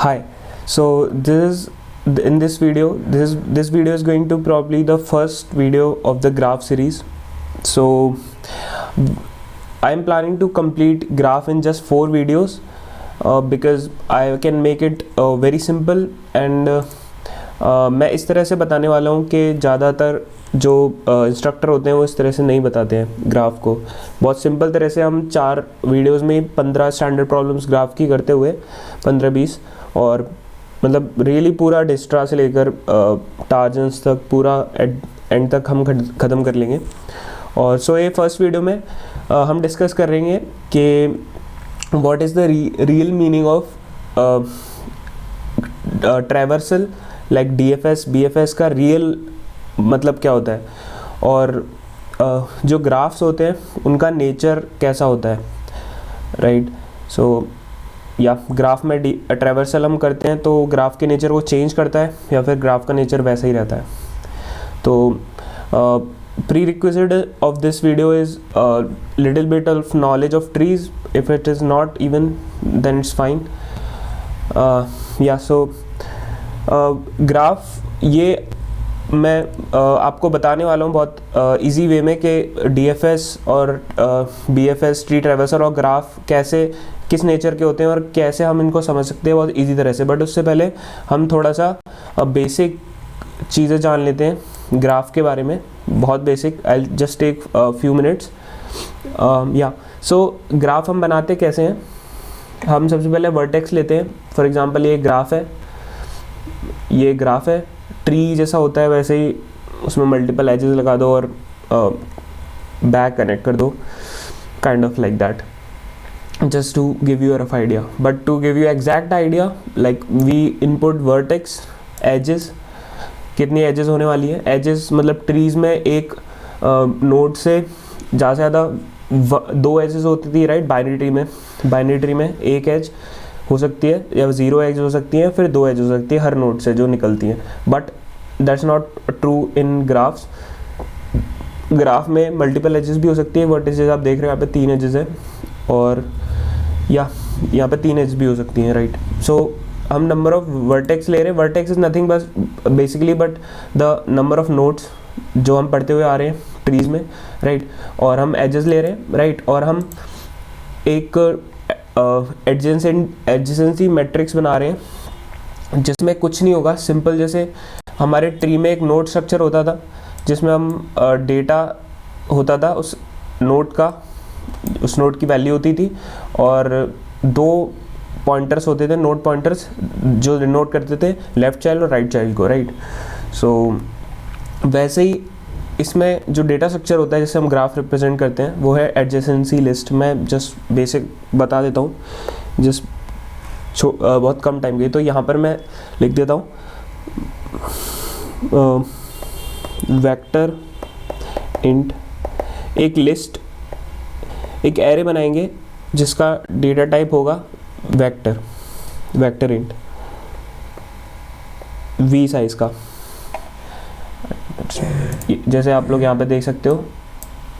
Hi. So in this video, this video is going to probably the first video of the graph series. So I am planning to complete graph in just 4 videos because I can make it very simple and मैं इस तरह से बताने वाला हूँ कि ज़्यादातर जो इंस्ट्रक्टर होते हैं वो इस तरह से नहीं बताते हैं ग्राफ को। बहुत सिंपल तरह से हम 4 वीडियोस में 15 स्टैंडर्ड प्रॉब्लम्स ग्राफ की करते हुए 15-20 और मतलब रियली पूरा डिस्ट्रा से लेकर टार्जेंस तक पूरा एंड तक हम ख़त्म कर लेंगे। और सो ये फर्स्ट वीडियो में हम डिस्कस करेंगे कि what is the real meaning of traversal like DFS BFS का रियल मतलब क्या होता है और जो ग्राफ्स होते हैं उनका नेचर कैसा होता है, राइट। सो या ग्राफ में ट्रैवर्सल हम करते हैं तो ग्राफ के नेचर को चेंज करता है या फिर ग्राफ का नेचर वैसा ही रहता है। तो prerequisite of this video is a little bit of knowledge of trees. If it is not even, then it's fine. Graph ये मैं आपको बताने वाला हूँ बहुत इजी वे में कि DFS और BFS ट्री ट्रैवर्सल और ग्राफ कैसे किस नेचर के होते हैं और कैसे हम इनको समझ सकते हैं बहुत इजी तरह से। बट उससे पहले हम थोड़ा सा बेसिक चीज़ें जान लेते हैं ग्राफ के बारे में, बहुत basic. I just take few minutes. So graph हम बनाते कैसे हैं। हम सबसे पहले वर्टेक्स लेते हैं। फॉर एग्जांपल ये ग्राफ है, ये ग्राफ है, ट्री जैसा होता है वैसे ही उसमें मल्टीपल एजेस लगा दो और बैक कनेक्ट कर दो, kind of like that, just to give you a rough idea. But to give you exact idea, like we input vertex, edges, कितनी एजेस होने वाली है। एजेस मतलब ट्रीज़ में एक नोड से ज़्यादा से ज़्यादा 2 एजेस होती थी, राइट। बाइनरी ट्री में एक एज हो सकती है या 0 एज हो सकती है, फिर 2 एज हो सकती है हर नोड से जो निकलती हैं। But that's not true in graphs. Graph में मल्टीपल एजेस भी हो सकती है। वर्टिसेस आप देख रहे हैं यहाँ पे 3 एजेस है और या यहाँ पे 3 एज भी हो सकती हैं, राइट। सो हम नंबर ऑफ वर्टेक्स ले रहे हैं। वर्टेक्स इज नथिंग बस basically but the number of nodes जो हम पढ़ते हुए आ रहे हैं ट्रीज में, राइट। और हम एजेस ले रहे हैं, राइट। और हम एक एडजेसेंसी मैट्रिक्स बना रहे हैं जिसमें कुछ नहीं होगा, सिंपल जैसे हमारे ट्री में एक नोड स्ट्रक्चर होता था जिसमें हम डेटा होता था, उस नोड की वैल्यू होती थी और 2 पॉइंटर्स होते थे, नोड पॉइंटर्स जो डिनोट करते थे लेफ्ट चाइल्ड और राइट चाइल्ड को, राइट। सो वैसे ही इसमें जो डेटा स्ट्रक्चर होता है जिससे हम ग्राफ रिप्रेजेंट करते हैं वो है एडजेसेंसी लिस्ट। मैं जस्ट बेसिक बता देता हूँ, बहुत कम टाइम के, तो यहाँ पर मैं लिख देता हूँ वेक्टर इंट एक लिस्ट, एक एरे बनाएंगे जिसका डेटा टाइप होगा वेक्टर इंट v साइज का। जैसे आप लोग यहाँ पे देख सकते हो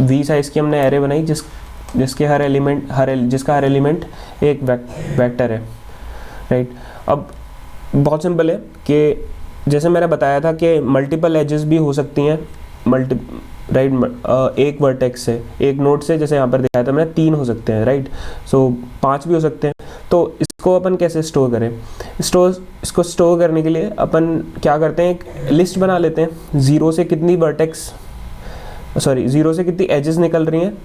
v साइज की हमने एरे बनाई जिसका हर एलिमेंट एक वेक्टर है, राइट। अब बहुत सिंपल है कि जैसे मैंने बताया था कि मल्टीपल एजेस भी हो सकती हैं, राइट। एक वर्टेक्स से, एक नोड से, जैसे यहाँ पर दिखाया था मैंने 3 हो सकते हैं, राइट। सो 5 भी हो सकते हैं। तो इसको अपन कैसे स्टोर करें। इसको स्टोर करने के लिए अपन क्या करते हैं, एक लिस्ट बना लेते हैं। 0 से कितनी एजेस निकल रही हैं,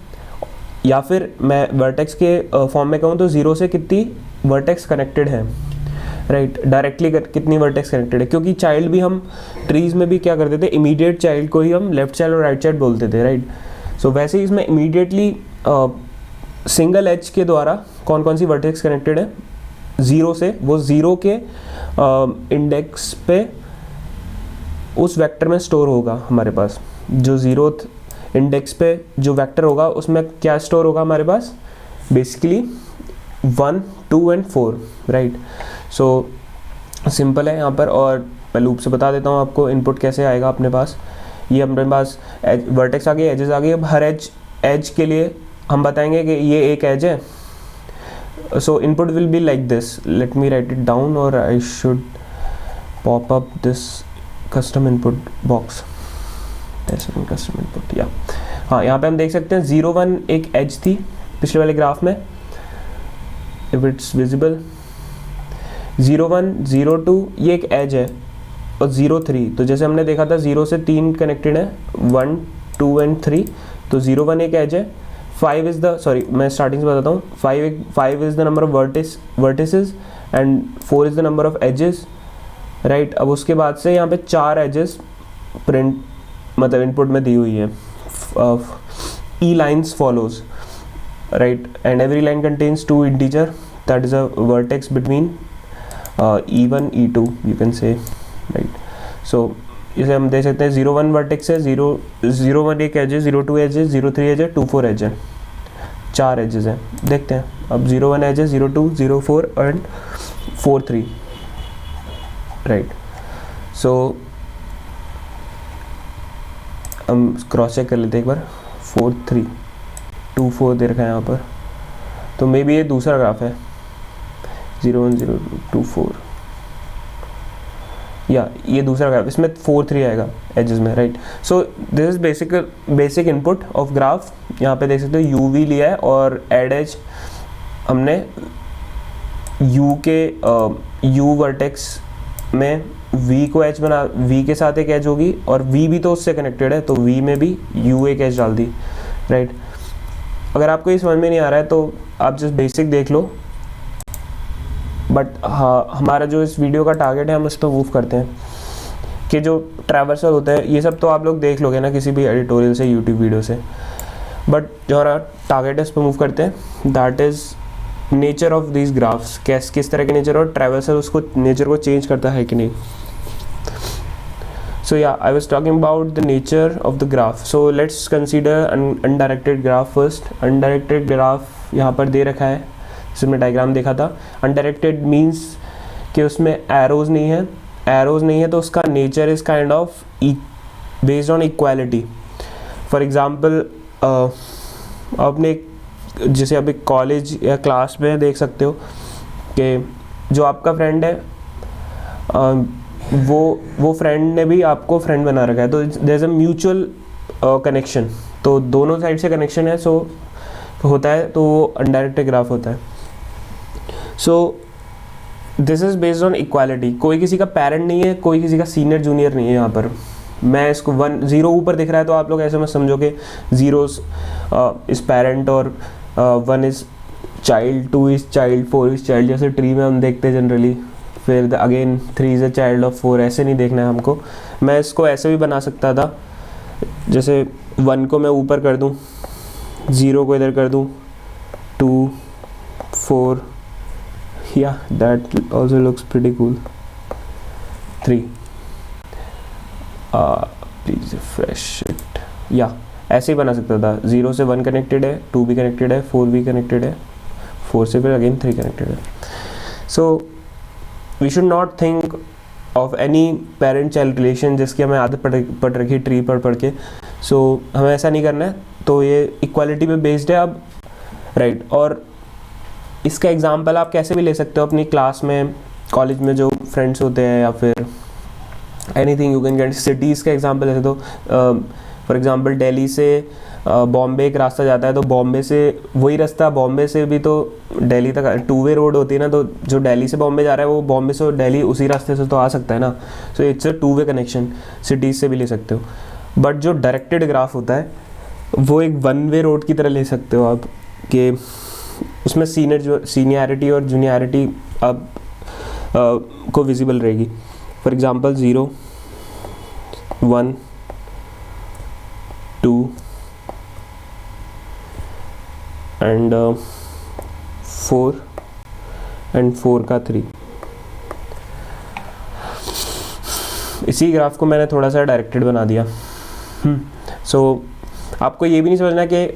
या फिर मैं वर्टेक्स के फॉर्म में कहूँ तो 0 से कितनी वर्टेक्स कनेक्टेड है, राइट। डायरेक्टली कितनी वर्टेक्स कनेक्टेड है, क्योंकि चाइल्ड भी हम ट्रीज में भी क्या करते थे, इमीडिएट चाइल्ड को ही हम लेफ्ट चाइल्ड और राइट चाइल्ड बोलते थे, राइट। सो वैसे ही इसमें इमीडिएटली सिंगल एज के द्वारा कौन कौन सी वर्टेक्स कनेक्टेड है 0 से, वो 0 के इंडेक्स पे उस वेक्टर में स्टोर होगा हमारे पास। जो 0th इंडेक्स पे जो वेक्टर होगा उसमें क्या स्टोर होगा हमारे पास, basically 1, 2 and 4, right. So simple है यहाँ पर, और मैं लूप से बता देता हूँ आपको इनपुट कैसे आएगा अपने पास। ये अपने पास वर्टेक्स आ गए, एजेस आ गए। अब हर एज के लिए हम बताएंगे कि ये एक एज है so input will be like this. Let me write it down, or I should pop up this custom input box. custom input, या हाँ, यहाँ पे हम देख सकते हैं 0 1 एक एज थी पिछले वाले ग्राफ में, इफ इट्स विजिबल। 0 1 0 2 ये एक एज है, और 0 3, तो जैसे हमने देखा था 0 से 3 कनेक्टेड है, 1 2 एंड 3, तो 0 1 एक एज है। 5 इज़ द, सॉरी मैं स्टार्टिंग से बताता हूँ, 5 is the number of vertices and 4 is the number of edges, right. अब उसके बाद से यहाँ पे 4 एजेस प्रिंट मतलब इनपुट में दी हुई है, E lines follows, right, and every line contains 2 integer, that is a vertex between E1 E2 you can say, right. So इसे हम देख सकते हैं 0 1 वर्टेक्स है, 0 1 एक एज है, 0 2 एज है, 0 3 एज है, 2 4 एज है, 4 एजेस हैं। देखते हैं अब 0 1 एज है, 0 2 0 4 एंड 4 3, राइट। सो हम क्रॉस चेक कर लेते हैं एक बार, 4 3 2 4 दे रखा है यहाँ पर, तो मे बी ये दूसरा ग्राफ है, 0 1 0 2 4, या ये दूसरा ग्राफ, इसमें 4 3 आएगा एजेस में, right. So this is basic input of graph. यहाँ पे देख सकते हो यू वी लिया है, और एड एज हमने यू के यू वर्टेक्स में वी को एज बना, वी के साथ एक एज होगी, और वी भी तो उससे कनेक्टेड है, तो वी में भी यू एक एज डाल दी, राइट। अगर आपको ये समझ में नहीं आ रहा है तो आप जस्ट बेसिक देख लो, बट हाँ, हमारा जो इस वीडियो का टारगेट है, हम उस पर मूव करते हैं कि जो ट्रैवर्सल होता है, ये सब तो आप लोग देख लोगे ना किसी भी एडिटोरियल से, यूट्यूब वीडियो से, बट जो हमारा टारगेट है उस पर मूव करते हैं, that is nature of these graphs, किस तरह के नेचर, और ट्रैवर्सल उसको नेचर को चेंज करता है कि नहीं। So yeah, I was talking about the nature of the graph. So let's consider undirected graph first. Undirected graph यहाँ पर दे रखा है, जिसमें डायग्राम देखा था। Undirected means कि उसमें arrows नहीं है, तो उसका nature is kind of based on equality. For example, आपने जैसे अभी कॉलेज या क्लास में देख सकते हो कि जो आपका फ्रेंड है, वो फ्रेंड ने भी आपको फ्रेंड बना रखा है, तो there is a mutual connection, तो दोनों साइड से कनेक्शन है, सो होता है, तो वो अनडायरेक्टेड ग्राफ होता है। सो this is based on equality, कोई किसी का पेरेंट नहीं है, कोई किसी का सीनियर जूनियर नहीं है। यहाँ पर मैं इसको 1 0 ऊपर दिख रहा है, तो आप लोग ऐसे मत समझो कि 0 इज़ पेरेंट और 1 is child, 2 is child, 4 is child, जैसे ट्री में हम देखते हैं जनरली, फिर again 3 is a child of 4, ऐसे नहीं देखना है हमको। मैं इसको ऐसे भी बना सकता था, जैसे 1 को मैं ऊपर कर दूं, 0 को इधर कर दूं, 2 4, या that also looks pretty cool, 3 please refresh it, या ऐसे ही बना सकता था। 0 से 1 कनेक्टेड है, 2 भी कनेक्टेड है, 4 भी कनेक्टेड है, 4 से फिर अगेन 3 कनेक्टेड है। So we should not think of any parent child relation जिसकी हमें आदत पड़ रखी ट्री पढ़ के, सो हमें ऐसा नहीं करना है। तो ये इक्वालिटी पे बेस्ड है अब, राइट। और इसका एग्जांपल आप कैसे भी ले सकते हो अपनी क्लास में, कॉलेज में जो फ्रेंड्स होते हैं, या फिर anything you can get. Cities का एग्जांपल ऐसे तो फॉर एग्जांपल दिल्ली से बॉम्बे एक रास्ता जाता है, तो बॉम्बे से वही रास्ता बॉम्बे से भी तो दिल्ली तक 2 वे रोड होती है ना, तो जो दिल्ली से बॉम्बे जा रहा है वो बॉम्बे से दिल्ली उसी रास्ते से तो आ सकता है ना। So it's a 2 way connection, cities से भी ले सकते हो। बट जो डायरेक्टेड ग्राफ होता है वो एक 1 वे रोड की तरह ले सकते हो आप, कि उसमें सीनियरिटी और जूनियरिटी अब को विजिबल रहेगी। फॉर एग्जांपल 0 1 2 एंड 4 एंड 4 का 3। इसी ग्राफ को मैंने थोड़ा सा डायरेक्टेड बना दिया। सो आपको ये भी नहीं समझना कि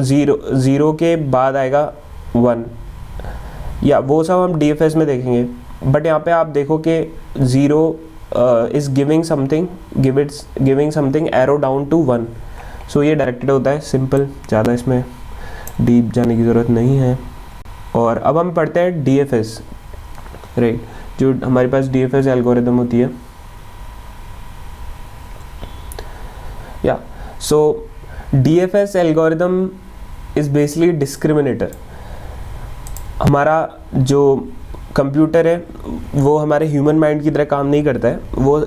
0 के बाद आएगा 1, या वो सब हम DFS में देखेंगे। बट यहाँ पे आप देखो कि 0 is giving something arrow down to 1, so ये डायरेक्टेड होता है, सिंपल, ज़्यादा इसमें डीप जाने की ज़रूरत नहीं है। और अब हम पढ़ते हैं DFS, राइट, जो हमारे पास DFS एल्गोरिदम होती है। या सो DFS algorithm is basically discriminator. हमारा जो कंप्यूटर है वो हमारे ह्यूमन माइंड की तरह काम नहीं करता है, वो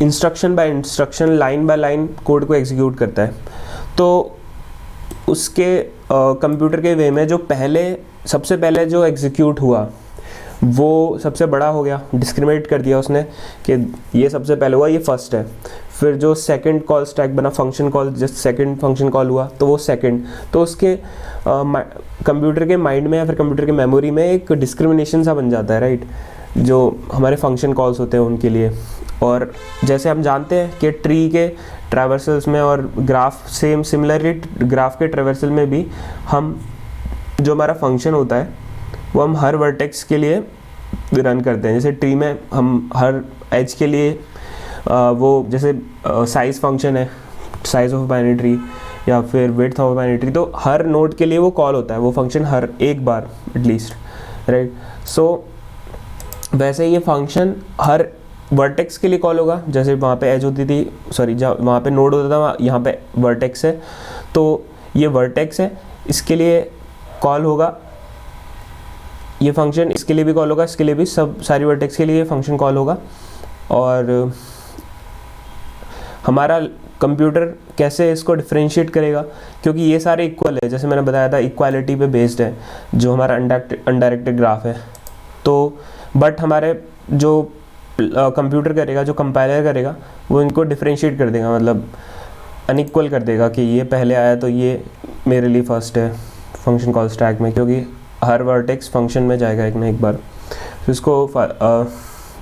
instruction by instruction, line by line code को एग्जीक्यूट करता है। तो उसके कंप्यूटर के वे में जो सबसे पहले जो एग्जीक्यूट हुआ वो सबसे बड़ा हो गया, डिस्क्रिमिनेट कर दिया उसने कि ये सबसे पहले हुआ, ये फर्स्ट है। फिर जो सेकंड कॉल स्टैक बना, function call, just second function call हुआ तो वो सेकंड, तो उसके कंप्यूटर के माइंड में या फिर कंप्यूटर के मेमोरी में एक डिस्क्रिमिनेशन सा बन जाता है, राइट, जो हमारे फंक्शन कॉल्स होते हैं उनके लिए। और जैसे हम जानते हैं कि ट्री के ट्रैवर्सल्स में और ग्राफ सिमिलरली ग्राफ के ट्रैवर्सल में भी हम जो हमारा फंक्शन होता है वो हम हर वर्टेक्स के लिए रन करते हैं। जैसे ट्री में हम हर एज के लिए वो जैसे साइज़ फंक्शन है, साइज़ ऑफ बाइनरी ट्री, या फिर विड्थ ऑफ बाइनरी ट्री, तो हर नोड के लिए वो कॉल होता है, वो फंक्शन हर एक बार एटलीस्ट, राइट। सो वैसे ये फंक्शन हर वर्टेक्स के लिए कॉल होगा। जैसे वहाँ पे एज होती थी, सॉरी, जहाँ वहाँ पे नोड होता था यहाँ पे वर्टेक्स है, तो ये वर्टेक्स है, इसके लिए कॉल होगा ये फंक्शन, इसके लिए भी कॉल होगा, इसके लिए भी, सब सारी वर्टेक्स के लिए ये फंक्शन कॉल होगा। और हमारा कंप्यूटर कैसे इसको डिफरेंशिएट करेगा, क्योंकि ये सारे इक्वल है, जैसे मैंने बताया था इक्वालिटी पे बेस्ड है जो हमारा अनडायरेक्टेड ग्राफ है। तो बट हमारे जो कंप्यूटर करेगा, जो कंपाइलर करेगा, वो इनको डिफरेंशिएट कर देगा, मतलब अनइक्वल कर देगा कि ये पहले आया तो ये मेरे लिए फर्स्ट है फंक्शन कॉल स्टैक में, क्योंकि हर वर्टेक्स फंक्शन में जाएगा एक ना एक बार। तो इसको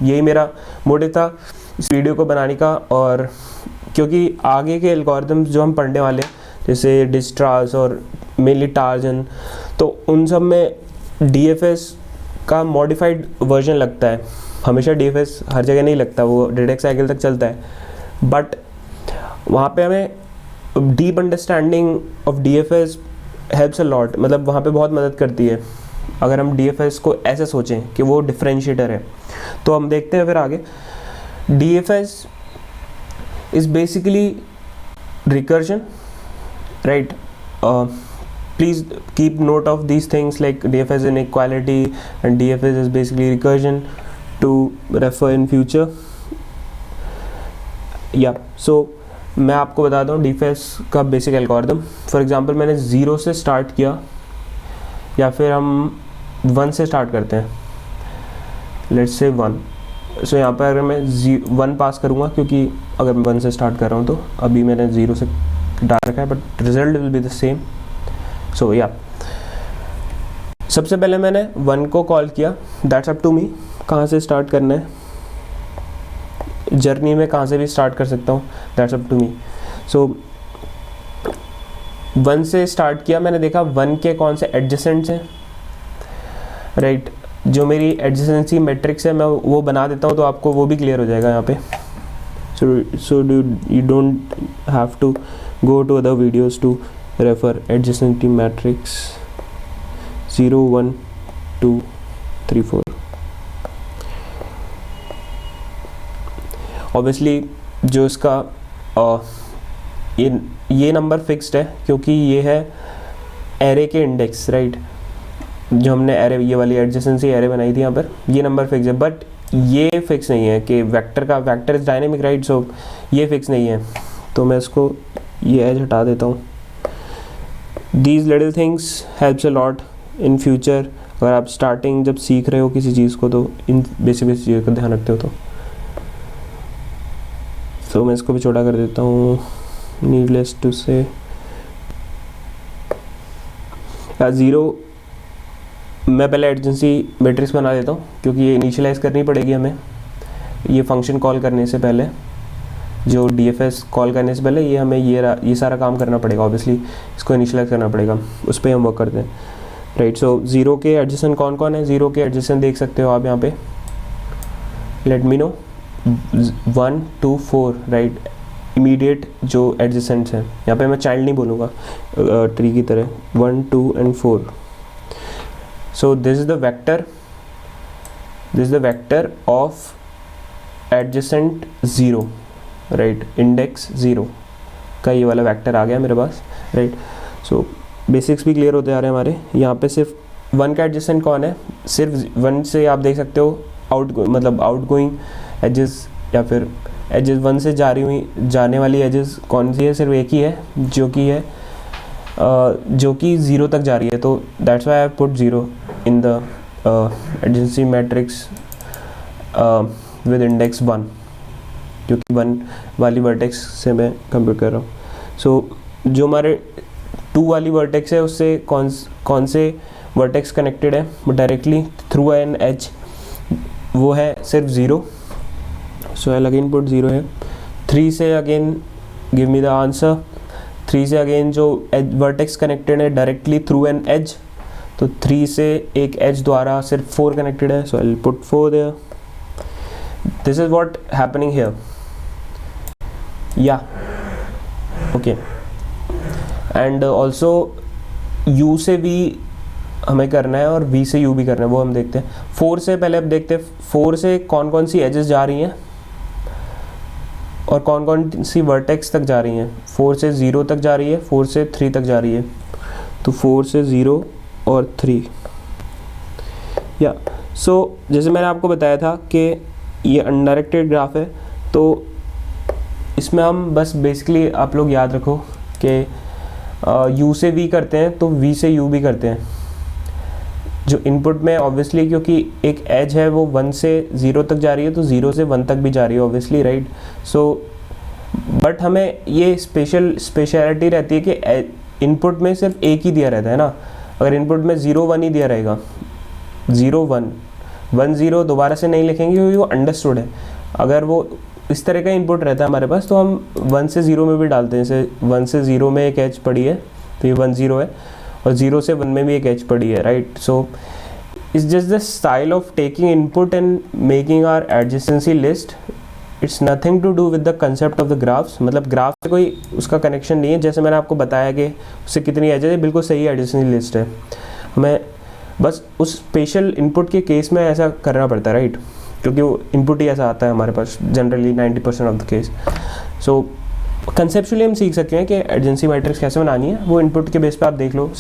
यही मेरा मोटिव था इस वीडियो को बनाने का। और क्योंकि आगे के एल्गोरिथम्स जो हम पढ़ने वाले हैं, जैसे डिस्ट्रास और मेनली टार्जन, तो उन सब में DFS का मॉडिफाइड वर्जन लगता है। हमेशा DFS हर जगह नहीं लगता, वो डिटेक्ट साइकिल तक चलता है, बट वहाँ पे हमें deep understanding of DFS helps a lot, मतलब वहाँ पे बहुत मदद करती है अगर हम DFS को ऐसे सोचें कि वो डिफरेंशिएटर है। तो हम देखते हैं फिर आगे। DFS is basically recursion, right. Please keep note of these things like DFS inequality and DFS is basically recursion to refer in future. Yeah, so मैं आपको बताता हूँ DFS का बेसिक एल्गोरिथम। फॉर एग्जांपल मैंने 0 से स्टार्ट किया, या फिर हम 1 से स्टार्ट करते हैं, लेट्स से 1। सो यहाँ पर अगर मैं 1 पास करूँगा, क्योंकि अगर मैं 1 से स्टार्ट कर रहा हूँ तो अभी मैंने 0 से डाल रखा है, but result will be the same. So या सबसे पहले मैंने 1 को कॉल किया, दैट्स अप टू मी कहाँ से स्टार्ट करना है, जर्नी में कहाँ से भी स्टार्ट कर सकता हूँ, दैट्स अप टू मी। सो 1 से स्टार्ट किया, मैंने देखा 1 के कौन से एडजेसेंट्स हैं, राइट। जो मेरी एडजेसेंसी मैट्रिक्स है मैं वो बना देता हूँ, तो आपको वो भी क्लियर हो जाएगा यहाँ पे। So you don't have to go to other videos to refer adjacency matrix 0 1 2 3 4। Obviously जो इसका ये नंबर फिक्स्ड है, क्योंकि ये है एरे के इंडेक्स, राइट। जो हमने एरे, ये वाली एडजेसेंसी एरे बनाई थी, यहाँ पर ये नंबर फिक्स है, बट ये फिक्स नहीं है कि वेक्टर इज डायनेमिक, राइट। सो ये फिक्स नहीं है, तो मैं इसको ये एज हटा देता हूँ। These little things helps a lot in future। अगर आप स्टार्टिंग जब सीख रहे हो किसी चीज़ को, तो इन बेसिक चीज़ों का ध्यान रखते हो। तो मैं इसको भी छोटा कर देता हूँ, नीडलेस टू से 0। मैं पहले एडजेंसी मैट्रिक्स बना देता हूँ, क्योंकि ये इनिशियलाइज़ करनी पड़ेगी हमें, ये फंक्शन कॉल करने से पहले, जो DFS कॉल करने से पहले ये हमें ये सारा काम करना पड़ेगा। ऑब्वियसली इसको इनिशियलाइज करना पड़ेगा, उस पर हम वर्क करते हैं, राइट। सो 0 के एडजेसेंट कौन कौन है, 0 के एडजेसेंट देख सकते हो आप यहाँ पे, let me know, 1 2 4, right. Immediate जो एडजेसेंट्स हैं, यहाँ पे मैं चाइल्ड नहीं बोलूँगा ट्री की तरह, 1 2 and 4. So this is the vector of adjacent 0, right, index 0 का ये वाला वेक्टर आ गया मेरे पास, राइट. सो बेसिक्स भी क्लियर होते आ रहे हैं हमारे. यहाँ पे सिर्फ 1 का एडजेसेंट कौन है, सिर्फ 1 से आप देख सकते हो आउट गोइंग एजेस या फिर एजेस 1 से जाने वाली एजेस कौन सी है, सिर्फ एक ही है जो कि 0 तक जा रही है. तो that's why I put 0 in the adjacency matrix with index 1, क्योंकि 1 वाली वर्टेक्स से मैं कंप्यूट कर रहा हूँ. सो जो हमारे 2 वाली वर्टेक्स है उससे कौन से वर्टेक्स कनेक्टेड है डायरेक्टली थ्रू एन एज, वो है सिर्फ 0. सो आई अगेन पुट 0 है. 3 से again give me the answer. 3 से अगेन जो वर्टेक्स कनेक्टेड है डायरेक्टली थ्रू एन एज, तो 3 से एक एज द्वारा सिर्फ 4 कनेक्टेड है. So I will put 4 there. This is what happening here. या ओके. एंड ऑल्सो u से v हमें करना है और v से u भी करना है, वो हम देखते हैं. 4 से पहले अब देखते हैं 4 से कौन कौन सी एजेस जा रही हैं और कौन कौन सी वर्टेक्स तक जा रही हैं. 4 से 0 तक जा रही है, 4 से 3 तक जा रही है. तो 4 से 0 और 3. या सो जैसे मैंने आपको बताया था कि ये अनडायरेक्टेड ग्राफ है, तो इसमें हम बस बेसिकली आप लोग याद रखो कि u से v करते हैं तो v से u भी करते हैं. जो इनपुट में ऑब्वियसली क्योंकि एक एज है वो 1 से 0 तक जा रही है, तो 0 से 1 तक भी जा रही है ऑब्वियसली, राइट. सो बट हमें ये स्पेशलिटी रहती है कि इनपुट में सिर्फ एक ही दिया रहता है ना. अगर इनपुट में 0 1 ही दिया रहेगा, 0 1 1 0 दोबारा से नहीं लिखेंगे क्योंकि वो अंडरस्टूड है. अगर वो इस तरह का इनपुट रहता है हमारे पास तो हम 1 से 0 में भी डालते हैं. जैसे 1 से 0 में एक एज पड़ी है तो ये 1 0 है, और 0 से 1 में भी एक एज पड़ी है, right. So it's just the style of taking input and making our adjacency list. It's nothing to do with the concept of the graphs. मतलब ग्राफ से कोई उसका कनेक्शन नहीं है. जैसे मैंने आपको बताया कि उससे कितनी एजेस है, बिल्कुल सही एडजेसेंसी लिस्ट है. हमें बस उस स्पेशल इनपुट के केस में ऐसा करना पड़ता है, राइट, क्योंकि वो इनपुट ही ऐसा आता है हमारे पास generally 90% of the case. So conceptually हम सीख सकते हैं कि एडजेंसी मैट्रिक्स कैसे बनानी है. वो इनपुट के बेस पे आप देख लो,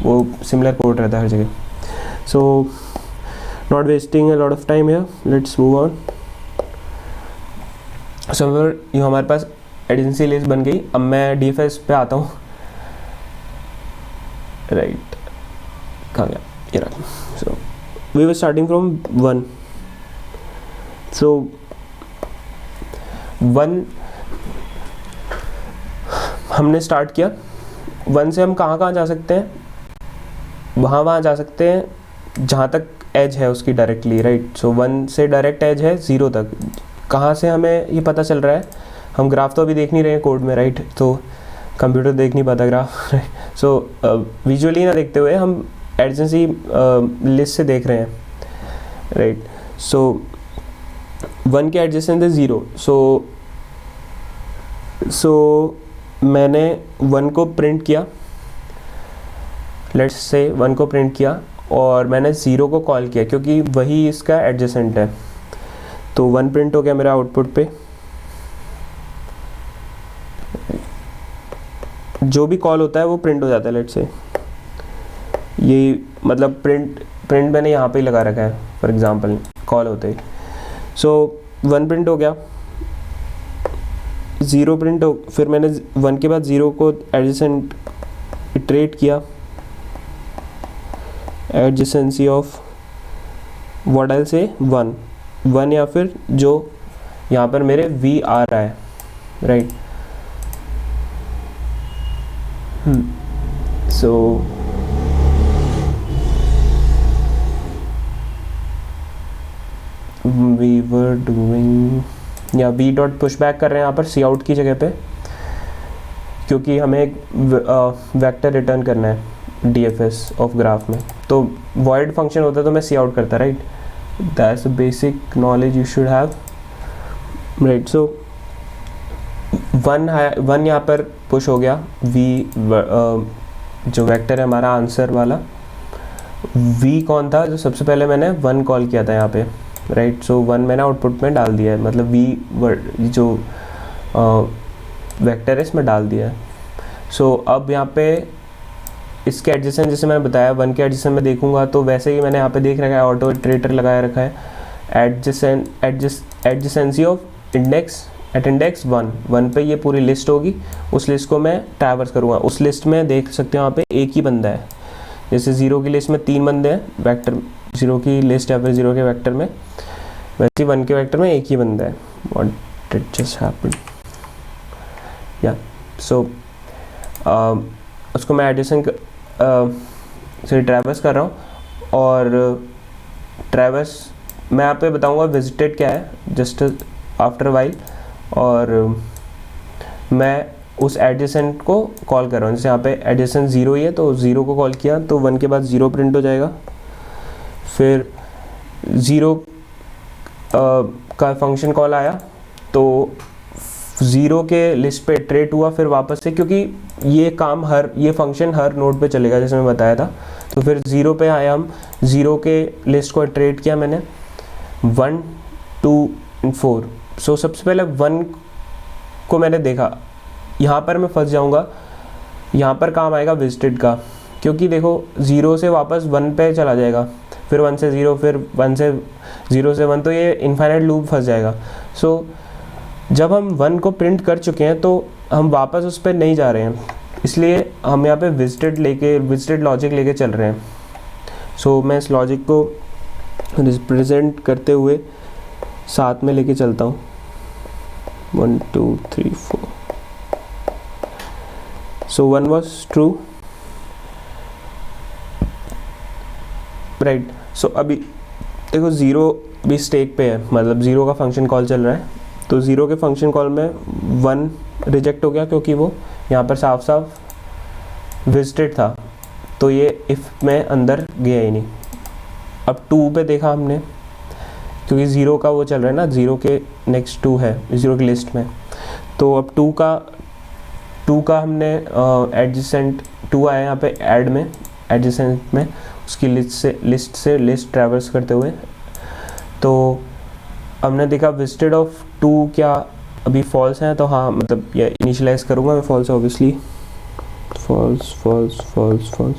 वो सिमिलर कोड रहता है हर जगह. So not wasting a lot of time here, let's move on. So ये हमारे पास एडजेंसी लिस्ट बन गई. अब मैं डीएफएस पे आता हूँ, राइट. कहाँ गया ये रहा. So we were starting from 1. सो 1 हमने स्टार्ट किया. 1 से हम कहाँ जा सकते हैं, वहाँ जा सकते हैं जहाँ तक एज है उसकी डायरेक्टली, राइट. सो 1 से डायरेक्ट एज है 0 तक. कहाँ से हमें ये पता चल रहा है, हम ग्राफ तो अभी देख नहीं रहे हैं कोड में, राइट. तो कंप्यूटर देख नहीं पाता ग्राफ. सो विजुअली ना देखते हुए हम एडजेंसी लिस्ट से देख रहे हैं, राइट. सो 1 के एडजेसेंट है 0. सो मैंने 1 को प्रिंट किया, लेट्स से 1 को प्रिंट किया, और मैंने 0 को कॉल किया क्योंकि वही इसका एडजेसेंट है. तो 1 प्रिंट हो गया मेरा आउटपुट पे. जो भी कॉल होता है वो प्रिंट हो जाता है. लेट्स से ये मतलब प्रिंट मैंने यहाँ पे ही लगा रखा है फॉर एग्जांपल कॉल होते ही. सो 1 प्रिंट हो गया, 0 प्रिंट हो, फिर मैंने 1 के बाद 0 को एडजेसेंट इटरेट किया. एडजेसेंसी ऑफ व्हाट आई से 1 या फिर जो यहाँ पर मेरे v आ रहा है, right. So we were doing या वी डॉट पुश बैक कर रहे हैं यहाँ पर सी आउट की जगह पे, क्योंकि हमें एक वेक्टर रिटर्न करना है डीएफएस ऑफ ग्राफ में. तो वॉइड फंक्शन होता है तो मैं सी आउट करता, right. That's the basic knowledge you should have, right. So one यहाँ पर पुश हो गया, जो वेक्टर है हमारा आंसर वाला, v कौन था जो सबसे पहले मैंने 1 कॉल किया था यहाँ पे, राइट। सो 1 मैंने आउटपुट में डाल दिया है, मतलब v जो वेक्टर है इसमें डाल दिया है। सो अब यहाँ पे इसके एडजेसेंट जैसे मैंने बताया 1 के एडजेसेंट में देखूंगा तो वैसे ही मैंने यहाँ पे देख रखा है, ऑटो इटरेटर लगाया रखा है, adjacency of index at index 1 पे ये पूरी लिस्ट होगी, उस लिस्ट को मैं ट्रैवर्स करूँगा। उस लिस्ट में देख सकते हो यहाँ पे एक ही बंदा है, जैसे 0 की लिस्ट में 3 बंदे हैं वेक्टर 0 की लिस्ट या फिर 0 के वेक्टर में, वैसे 1 के वेक्टर में एक ही बंदा है। व्हाट डिड जस्ट हैपन, या सो उसको मैं एडिशन से ट्रैवर्स कर रहा हूँ, और ट्रैवर्स मैं यहाँ पे बताऊँगा विजिटेड क्या है जस्ट आफ्टर वाइल, और मैं उस एडजेसेंट को कॉल कर रहा हूँ। जैसे यहाँ पे एडजेसेंट 0 ही है तो 0 को कॉल किया तो 1 के बाद 0 प्रिंट हो जाएगा, फिर 0 का फंक्शन कॉल आया तो 0 के लिस्ट पे इटरेट हुआ फिर वापस से, क्योंकि ये फंक्शन हर नोड पे चलेगा जैसे मैं बताया था। तो फिर 0 पे आया, हम 0 के लिस्ट को इटरेट किया मैंने 1 2 and 4। सो सबसे पहले 1 को मैंने देखा, यहाँ पर मैं फंस जाऊँगा, यहाँ पर काम आएगा विजिटेड का, क्योंकि देखो 0 से वापस 1 पे चला जाएगा, फिर 1 से 0, फिर 1 से 0 से 1, तो ये इनफाइनाइट लूप फंस जाएगा। सो जब हम 1 को प्रिंट कर चुके हैं तो हम वापस उस पर नहीं जा रहे हैं, इसलिए हम यहाँ पे विजिटेड लॉजिक लेके चल रहे हैं। सो मैं इस लॉजिक को रिप्रेजेंट करते हुए साथ में लेके चलता हूँ 1 2 3 4। So 1 was true, right. So अभी देखो 0 भी स्टेक पे है, मतलब 0 का फंक्शन कॉल चल रहा है, तो 0 के फंक्शन कॉल में 1 रिजेक्ट हो गया क्योंकि वो यहाँ पर साफ साफ विजिटेड था, तो ये इफ़ में अंदर गया ही नहीं। अब 2 पे देखा हमने, क्योंकि 0 का वो चल रहा है ना, 0 के नेक्स्ट 2 है 0 की लिस्ट में, तो अब 2 का हमने एडजेसेंट 2 आया यहाँ पे ऐड में, एडजेसेंट में उसकी लिस्ट ट्रैवर्स करते हुए, तो हमने देखा विजिटेड ऑफ 2 क्या अभी फॉल्स है, तो हाँ मतलब ये इनिशियलाइज करूँगा मैं फॉल्स है obviously, false false false false.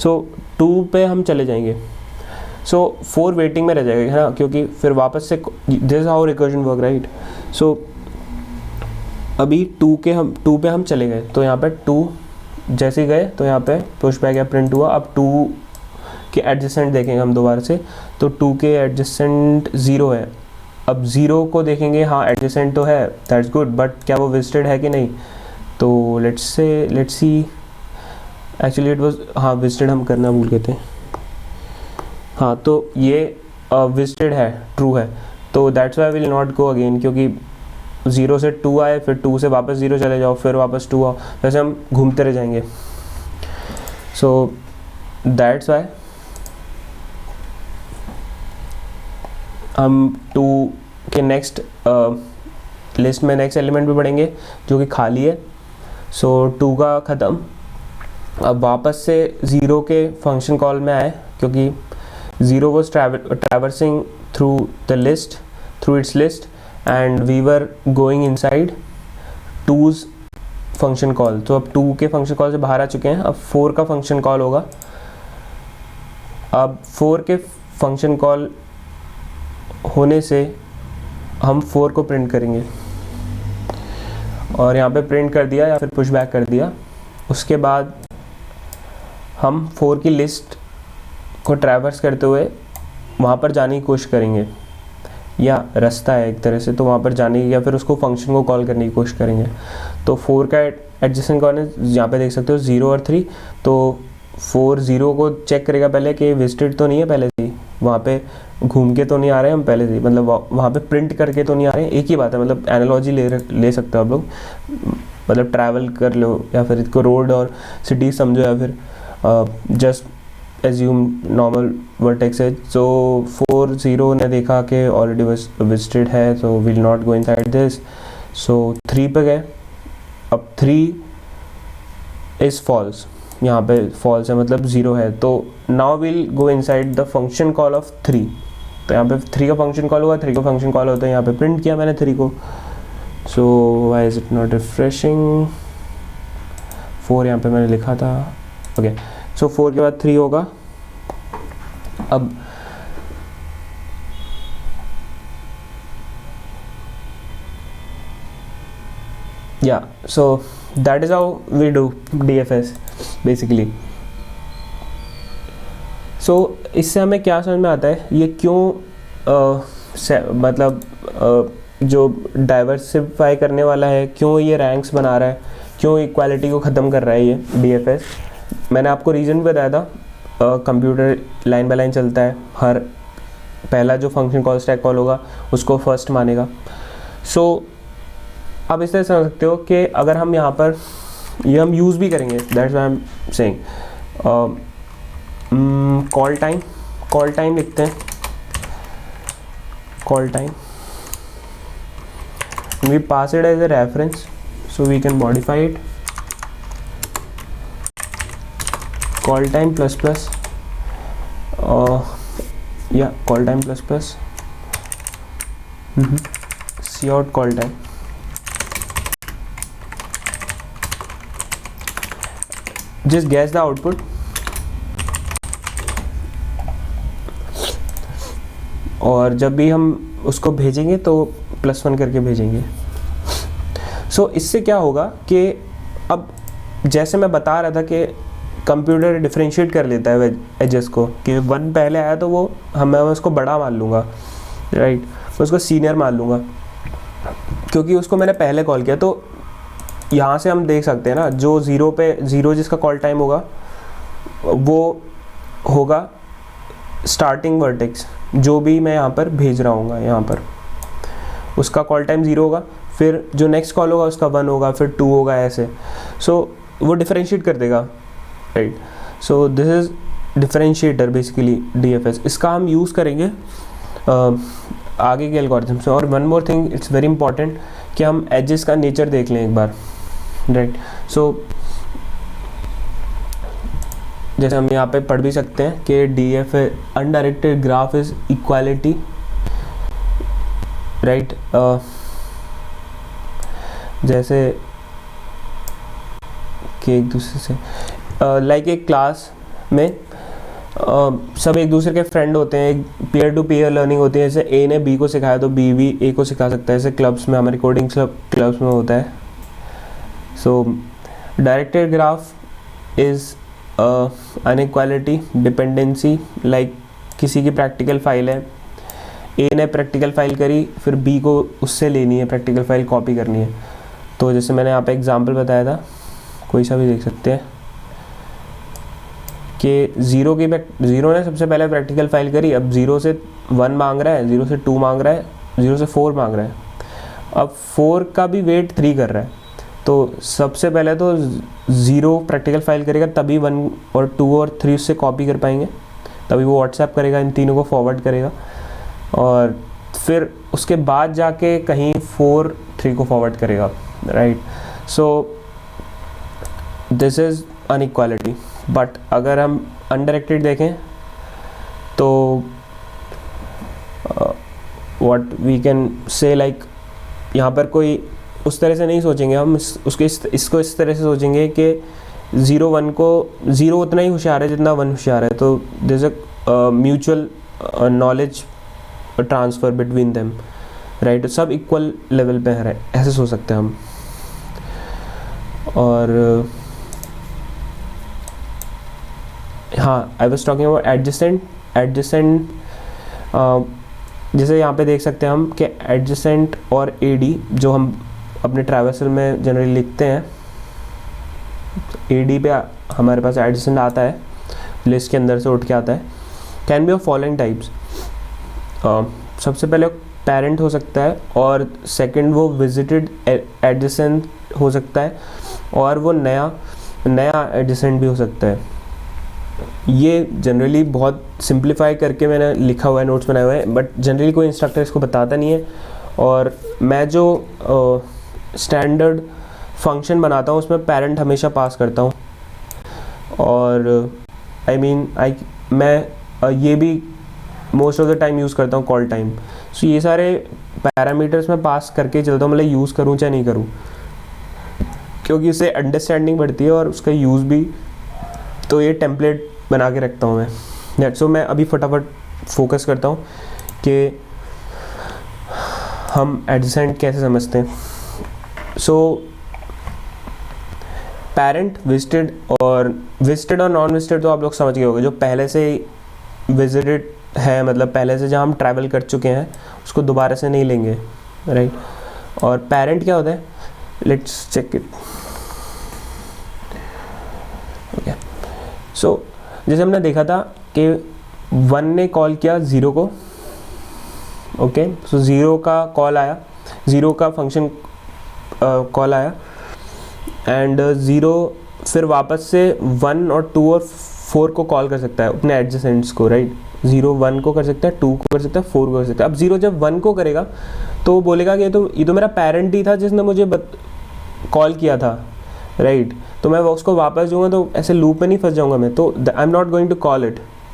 So 2 पे हम चले जाएंगे, सो 4 वेटिंग में रह जाएगा है ना, क्योंकि फिर वापस से this is how recursion work, right. So अभी 2 पे हम चले गए, तो यहाँ पे 2 जैसे ही गए तो यहाँ पे पुश बैक या प्रिंट हुआ। अब 2 के एडजेसेंट देखेंगे हम दोबारा से, तो 2 के एडजेसेंट 0 है। अब 0 को देखेंगे, हाँ एडजेसेंट तो है, दैट्स गुड, बट क्या वो विजिटेड है कि नहीं, तो let's see actually it was, हाँ विजिटेड हम करना भूल गए थे, हाँ तो ये विजिटेड है, ट्रू है, तो that's why will not go again, क्योंकि 0 से 2 आए, फिर 2 से वापस 0 चले जाओ, फिर वापस 2 आओ, वैसे हम घूमते रह जाएंगे। सो दैट्स वाई हम 2 के नेक्स्ट लिस्ट में नेक्स्ट एलिमेंट भी पढ़ेंगे जो कि खाली है। सो 2 का ख़त्म, अब वापस से 0 के फंक्शन कॉल में आए, क्योंकि 0 was traversing through its list and we were going inside 2's function call. तो अब 2 के फंक्शन कॉल से बाहर आ चुके हैं, अब 4 का फंक्शन कॉल होगा। अब 4 के फंक्शन कॉल होने से हम 4 को प्रिंट करेंगे, और यहाँ पे प्रिंट कर दिया या फिर पुश बैक कर दिया। उसके बाद हम 4 की लिस्ट को ट्रैवर्स करते हुए वहाँ पर जाने की कोशिश करेंगे, या रास्ता है एक तरह से, तो वहाँ पर जाने की, या फिर उसको फंक्शन को कॉल करने की कोशिश करेंगे। तो 4 का एडजेसेंट कॉल है, यहाँ पे देख सकते हो 0 और 3, तो 4 0 को चेक करेगा पहले कि विजिटेड तो नहीं है पहले से ही, वहाँ पे घूम के तो नहीं आ रहे हम पहले से, मतलब वहाँ पे प्रिंट करके तो नहीं आ रहे हैं, एक ही बात है, मतलब एनालॉजी ले सकते हो आप लोग, मतलब ट्रैवल कर लो या फिर इसको रोड और सिटी समझो, या फिर जस्ट एज्यूम नॉर्मल वर्टेक्स है। सो 4 0 ने देखा कि ऑलरेडी विजिटेड है, so will not go inside this, so 3 पे गए, अब 3 इज़ फॉल्स, यहाँ पे फॉल्स है मतलब 0 है, तो now will go inside the function call of 3। तो यहाँ पे 3 का फंक्शन कॉल हुआ, 3 का फंक्शन कॉल होता है, यहाँ पे प्रिंट किया मैंने 3 को। So why is it not refreshing, 4 यहाँ पे मैंने लिखा था, ओके। सो 4 के बाद 3 होगा। अब yeah, so that is how we do DFS basically. so इससे हमें क्या समझ में आता है, ये क्यों मतलब जो डाइवर्सिफाई करने वाला है, क्यों ये रैंक्स बना रहा है, क्यों इक्वालिटी को ख़त्म कर रहा है ये DFS। मैंने आपको रीज़न भी बताया था, कंप्यूटर लाइन बाय लाइन चलता है, हर पहला जो फंक्शन कॉल स्टैक कॉल होगा उसको फर्स्ट मानेगा। सो आप इस तरह समझ सकते हो कि अगर हम यहाँ पर ये हम यूज़ भी करेंगे, that's why I am saying call time लिखते हैं, call time we pass it as a reference, so we can modify it, call time plus plus या call time plus plus see out call time. Just guess the output। और जब भी हम उसको भेजेंगे तो +1 करके भेजेंगे। सो इससे क्या होगा कि अब जैसे मैं बता रहा था कि कंप्यूटर डिफरेंशिएट कर लेता है एजेस को, कि 1 पहले आया तो वो मैं उसको बड़ा मान लूँगा, राइट, मैं उसको सीनियर मान लूँगा क्योंकि उसको मैंने पहले कॉल किया। तो यहाँ से हम देख सकते हैं ना, जो 0 पे 0 जिसका कॉल टाइम होगा वो होगा स्टार्टिंग वर्टेक्स, जो भी मैं यहाँ पर भेज रहा हूँ यहाँ पर उसका कॉल टाइम 0 होगा, फिर जो नेक्स्ट कॉल होगा उसका 1 होगा, फिर 2 होगा, ऐसे। सो वो डिफरेंशिएट कर देगा, right. So this is differentiator basically DFS। इसका हम यूज़ करेंगे आगे के एल्गोरिथम से। और one more thing, it's very important कि हम एजेस का नेचर देख लें एक बार, राइट। सो जैसे हम यहाँ पे पढ़ भी सकते हैं कि DFS undirected graph is equality, right. जैसे कि एक दूसरे से लाइक एक क्लास में सब एक दूसरे के फ्रेंड होते हैं, एक पीयर टू पीयर लर्निंग होती है। जैसे A ने B को सिखाया तो B भी A को सिखा सकता है, जैसे क्लब्स में, हमारे कोडिंग क्लब्स में होता है। So directed graph is inequality dependency, like किसी की प्रैक्टिकल फाइल है, A ने प्रैक्टिकल फाइल करी, फिर B को उससे लेनी है प्रैक्टिकल फाइल, कॉपी करनी है। तो जैसे मैंने यहाँ पे एग्जांपल बताया था, कोई सा भी देख सकते हैं कि 0 ने सबसे पहले प्रैक्टिकल फाइल करी, अब 0 से 1 मांग रहा है, 0 से 2 मांग रहा है, 0 से 4 मांग रहा है। अब 4 का भी वेट 3 कर रहा है, तो सबसे पहले तो 0 प्रैक्टिकल फाइल करेगा, तभी 1 और 2 और 3 उससे कॉपी कर पाएंगे, तभी वो व्हाट्सएप करेगा, इन तीनों को फॉरवर्ड करेगा, और फिर उसके बाद जाके कहीं 4 3 को फॉरवर्ड करेगा, right. So this is inequality. But अगर हम अनडायरेक्टेड देखें तो what we can say, like यहाँ पर कोई उस तरह से नहीं सोचेंगे हम, इसको इस तरह से सोचेंगे कि 0 उतना ही होशियार है जितना 1 होशियार है। तो this a mutual knowledge transfer between them, right. सब इक्वल लेवल पे है, ऐसे सोच सकते हैं हम। और हाँ, I was talking about adjacent. जैसे यहाँ पे देख सकते हैं हम कि एडजेसेंट और AD जो हम अपने ट्रैवर्सल में जनरली लिखते हैं, AD पे हमारे पास एडजेसेंट आता है, लिस्ट के अंदर से उठ के आता है। Can be of following types. सबसे पहले पेरेंट हो सकता है, और सेकंड वो विजिटेड एडजेसेंट हो सकता है, और वो नया एडजेसेंट भी हो सकता है। ये जनरली बहुत सिंप्लीफाई करके मैंने लिखा हुआ है, नोट्स बनाए हुए हैं, बट जनरली कोई इंस्ट्रक्टर इसको बताता नहीं है। और मैं जो स्टैंडर्ड फंक्शन बनाता हूँ उसमें पेरेंट हमेशा पास करता हूँ, और मैं ये भी most of the time use करता हूँ कॉल टाइम। सो ये सारे पैरामीटर्स में पास करके चलता हूँ, मतलब यूज़ करूँ चाहे नहीं करूँ, क्योंकि उससे अंडरस्टैंडिंग बढ़ती है और उसका यूज़ भी। तो ये टेम्पलेट बना के रखता हूँ मैं। दैट्स सो मैं अभी फटाफट फोकस करता हूँ कि हम एडजेसेंट कैसे समझते हैं। सो पेरेंट, विजिटेड और नॉन विजिटेड तो आप लोग समझ गए होंगे। जो पहले से विजिटेड है, मतलब पहले से जहाँ हम ट्रैवल कर चुके हैं, उसको दोबारा से नहीं लेंगे, राइट। और पेरेंट क्या होता है, लेट्स चेक इट। ओके, सो जैसे हमने देखा था कि 1 ने कॉल किया 0 को, ओके। सो 0 का कॉल आया, 0 का फंक्शन कॉल आया, एंड 0 फिर वापस से 1 और 2 और 4 को कॉल कर सकता है, अपने एडजेसेंट्स को, राइट। 0 1 को कर सकता है, 2 को कर सकता है, 4 को कर सकता है। अब 0 जब 1 को करेगा तो वो बोलेगा कि ये तो मेरा पेरेंट ही था जिसने मुझे कॉल किया था, राइट। तो मैं उसको वापस दूंगा तो ऐसे लूप में नहीं फंस जाऊंगा मैं, तो I am not going to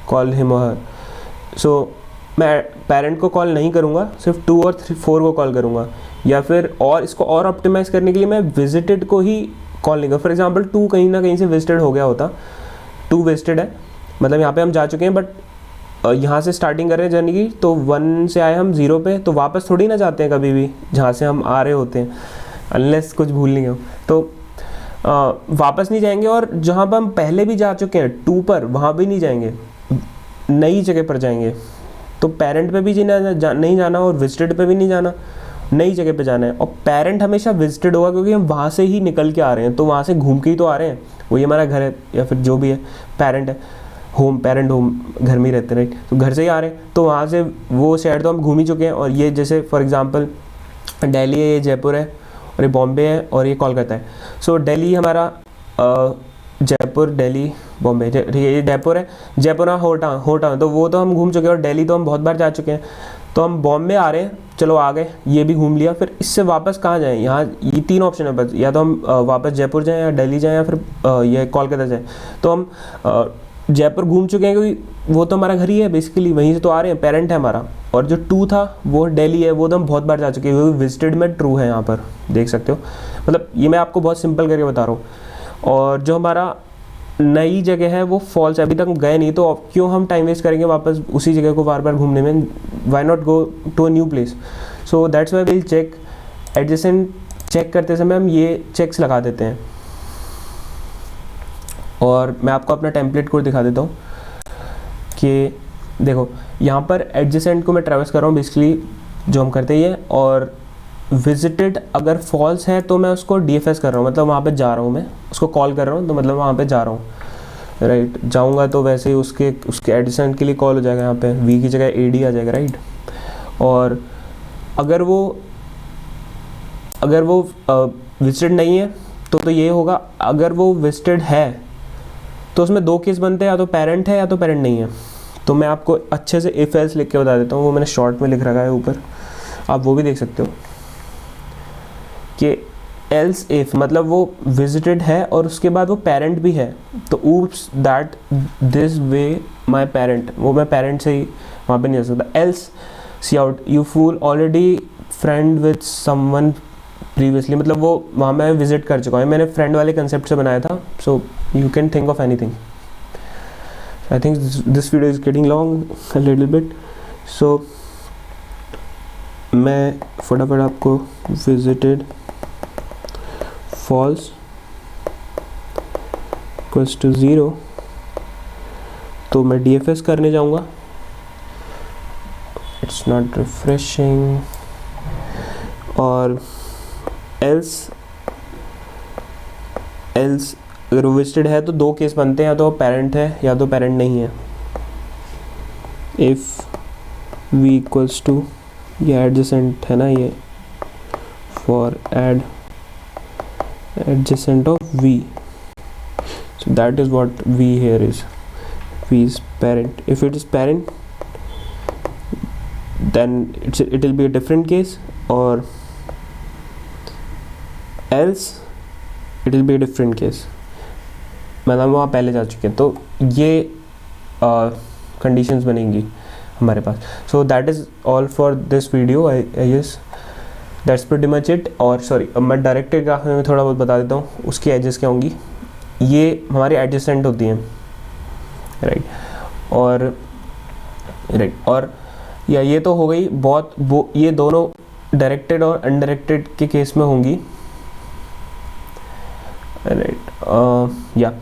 call him और हर। सो मैं पेरेंट को कॉल नहीं करूँगा, सिर्फ 2 और 4 को कॉल करूँगा। या फिर और इसको और ऑप्टिमाइज़ करने के लिए मैं विजिटेड को ही कॉल नहीं करूँ। फॉर एग्जांपल 2 कहीं ना कहीं से विजिटेड हो गया होता, 2 विजिटेड है, मतलब यहाँ पे हम जा चुके हैं, बट यहाँ से स्टार्टिंग कर रहे हैं जर्नी की, तो 1 से आए हम 0 पे, तो वापस थोड़ी ना जाते हैं कभी भी जहाँ से हम आ रहे होते हैं, अनलेस कुछ भूल नहीं हो तो वापस नहीं जाएंगे। और जहाँ पर हम पहले भी जा चुके हैं 2 पर, वहाँ भी नहीं जाएंगे, नई जगह पर जाएंगे। तो पेरेंट पे भी नहीं जाना और विजिटेड पे भी नहीं जाना, नई जगह पे जाना है। और पेरेंट हमेशा विजिटेड होगा क्योंकि हम वहाँ से ही निकल के आ रहे हैं, तो वहाँ से घूम के ही तो आ रहे हैं, वही हमारा घर है या फिर जो भी है, पेरेंट है, पेरेंट होम, घर में ही रहते हैं, राइट। तो घर से ही आ रहे हैं, तो वहाँ से वो शहर तो हम घूम ही चुके हैं। और ये जैसे फॉर एग्जांपल दिल्ली है, ये जयपुर है, और ये बॉम्बे है, और ये कोलकाता है। सो दिल्ली हमारा जयपुर, दिल्ली, बॉम्बे, ये जयपुर है, जयपुर होटा, तो वो तो हम घूम चुके हैं, और दिल्ली तो हम बहुत बार जा चुके हैं। तो हम बॉम्बे आ रहे हैं, चलो आ गए, ये भी घूम लिया। फिर इससे वापस कहाँ जाएं, यहाँ ये 3 ऑप्शन है बस, या तो हम वापस जयपुर जाएं, या दिल्ली जाएं, या फिर ये कोलकाता जाएं। तो हम जयपुर घूम चुके हैं क्योंकि वो तो हमारा घर ही है बेसिकली, वहीं से तो आ रहे हैं, पेरेंट है हमारा। और जो 2 था वो दिल्ली है, वो तो हम बहुत बार जा चुके हैं, वो विजिटेड में ट्रू है, यहाँ पर देख सकते हो। मतलब ये मैं आपको बहुत सिंपल करके बता रहा हूँ। और जो हमारा नई जगह है वो फॉल्स है, अभी तक गए नहीं, तो क्यों हम टाइम वेस्ट करेंगे वापस उसी जगह को बार बार घूमने में, why not go to a new place. So that's why will check adjacent. Check करते समय हम ये चेक्स लगा देते हैं। और मैं आपको अपना टेम्पलेट कोड दिखा देता हूँ कि देखो यहाँ पर एडजेसेंट को मैं ट्रैवर्स कर रहा हूँ बेसिकली, जो हम करते ही है। और विजिटेड अगर फॉल्स है तो मैं उसको DFS कर रहा हूँ, मतलब वहाँ पे जा रहा हूँ, मैं उसको कॉल कर रहा हूँ, तो मतलब वहाँ पे जा रहा हूँ, राइट। जाऊँगा तो वैसे ही उसके एडजेसेंट के लिए कॉल हो जाएगा, यहाँ पे V की जगह AD आ जाएगा, राइट। और अगर वो विजिटेड नहीं है तो ये होगा। अगर वो विजिटेड है तो उसमें 2 केस बनते हैं, या तो पेरेंट है या तो पेरेंट नहीं है। तो मैं आपको अच्छे से इफ एल्स लिख के बता देता हूँ, वो मैंने शॉर्ट में लिख रखा है ऊपर, आप वो भी देख सकते हो कि एल्स इफ मतलब वो विजिटेड है और उसके बाद वो पेरेंट भी है, तो oops that this way my parent, वो मैं पेरेंट से ही वहाँ पे नहीं जा सकता। Else see out you fool already friend with someone previously, मतलब वो वहाँ मैं विजिट कर चुका हूँ, मैंने फ्रेंड वाले कंसेप्ट से बनाया था। So you can think of anything. I think this video is getting long a little bit, so मैं फटाफट आपको विजिटेड फॉल्स इक्वल्स टू 0, तो मैं DFS करने जाऊँगा। It's not refreshing. और एल्स अगर वो विजिटेड है तो 2 केस बनते हैं, या तो पेरेंट है या तो पेरेंट नहीं है। इफ़ V इक्वल्स टू, ये एडजेसेंट है ना, ये for ad adjacent of V, so that is what V here is. V is parent. If it is parent, then it will be a different case. और else it will be different case, मतलब वहाँ पहले जा चुके हैं, तो ये conditions बनेंगी हमारे पास. So that is all for this video. I guess that's pretty much it. और सॉरी, अब मैं डायरेक्टेड ग्राफ में थोड़ा बहुत बता देता हूँ. उसकी एजेस क्या होंगी, ये हमारी एडजेसेंट होती हैं, राइट. और या ये तो हो गई बहुत, वो ये दोनों डायरेक्टेड और अनडायरेक्टेड के केस में होंगी, राइट. या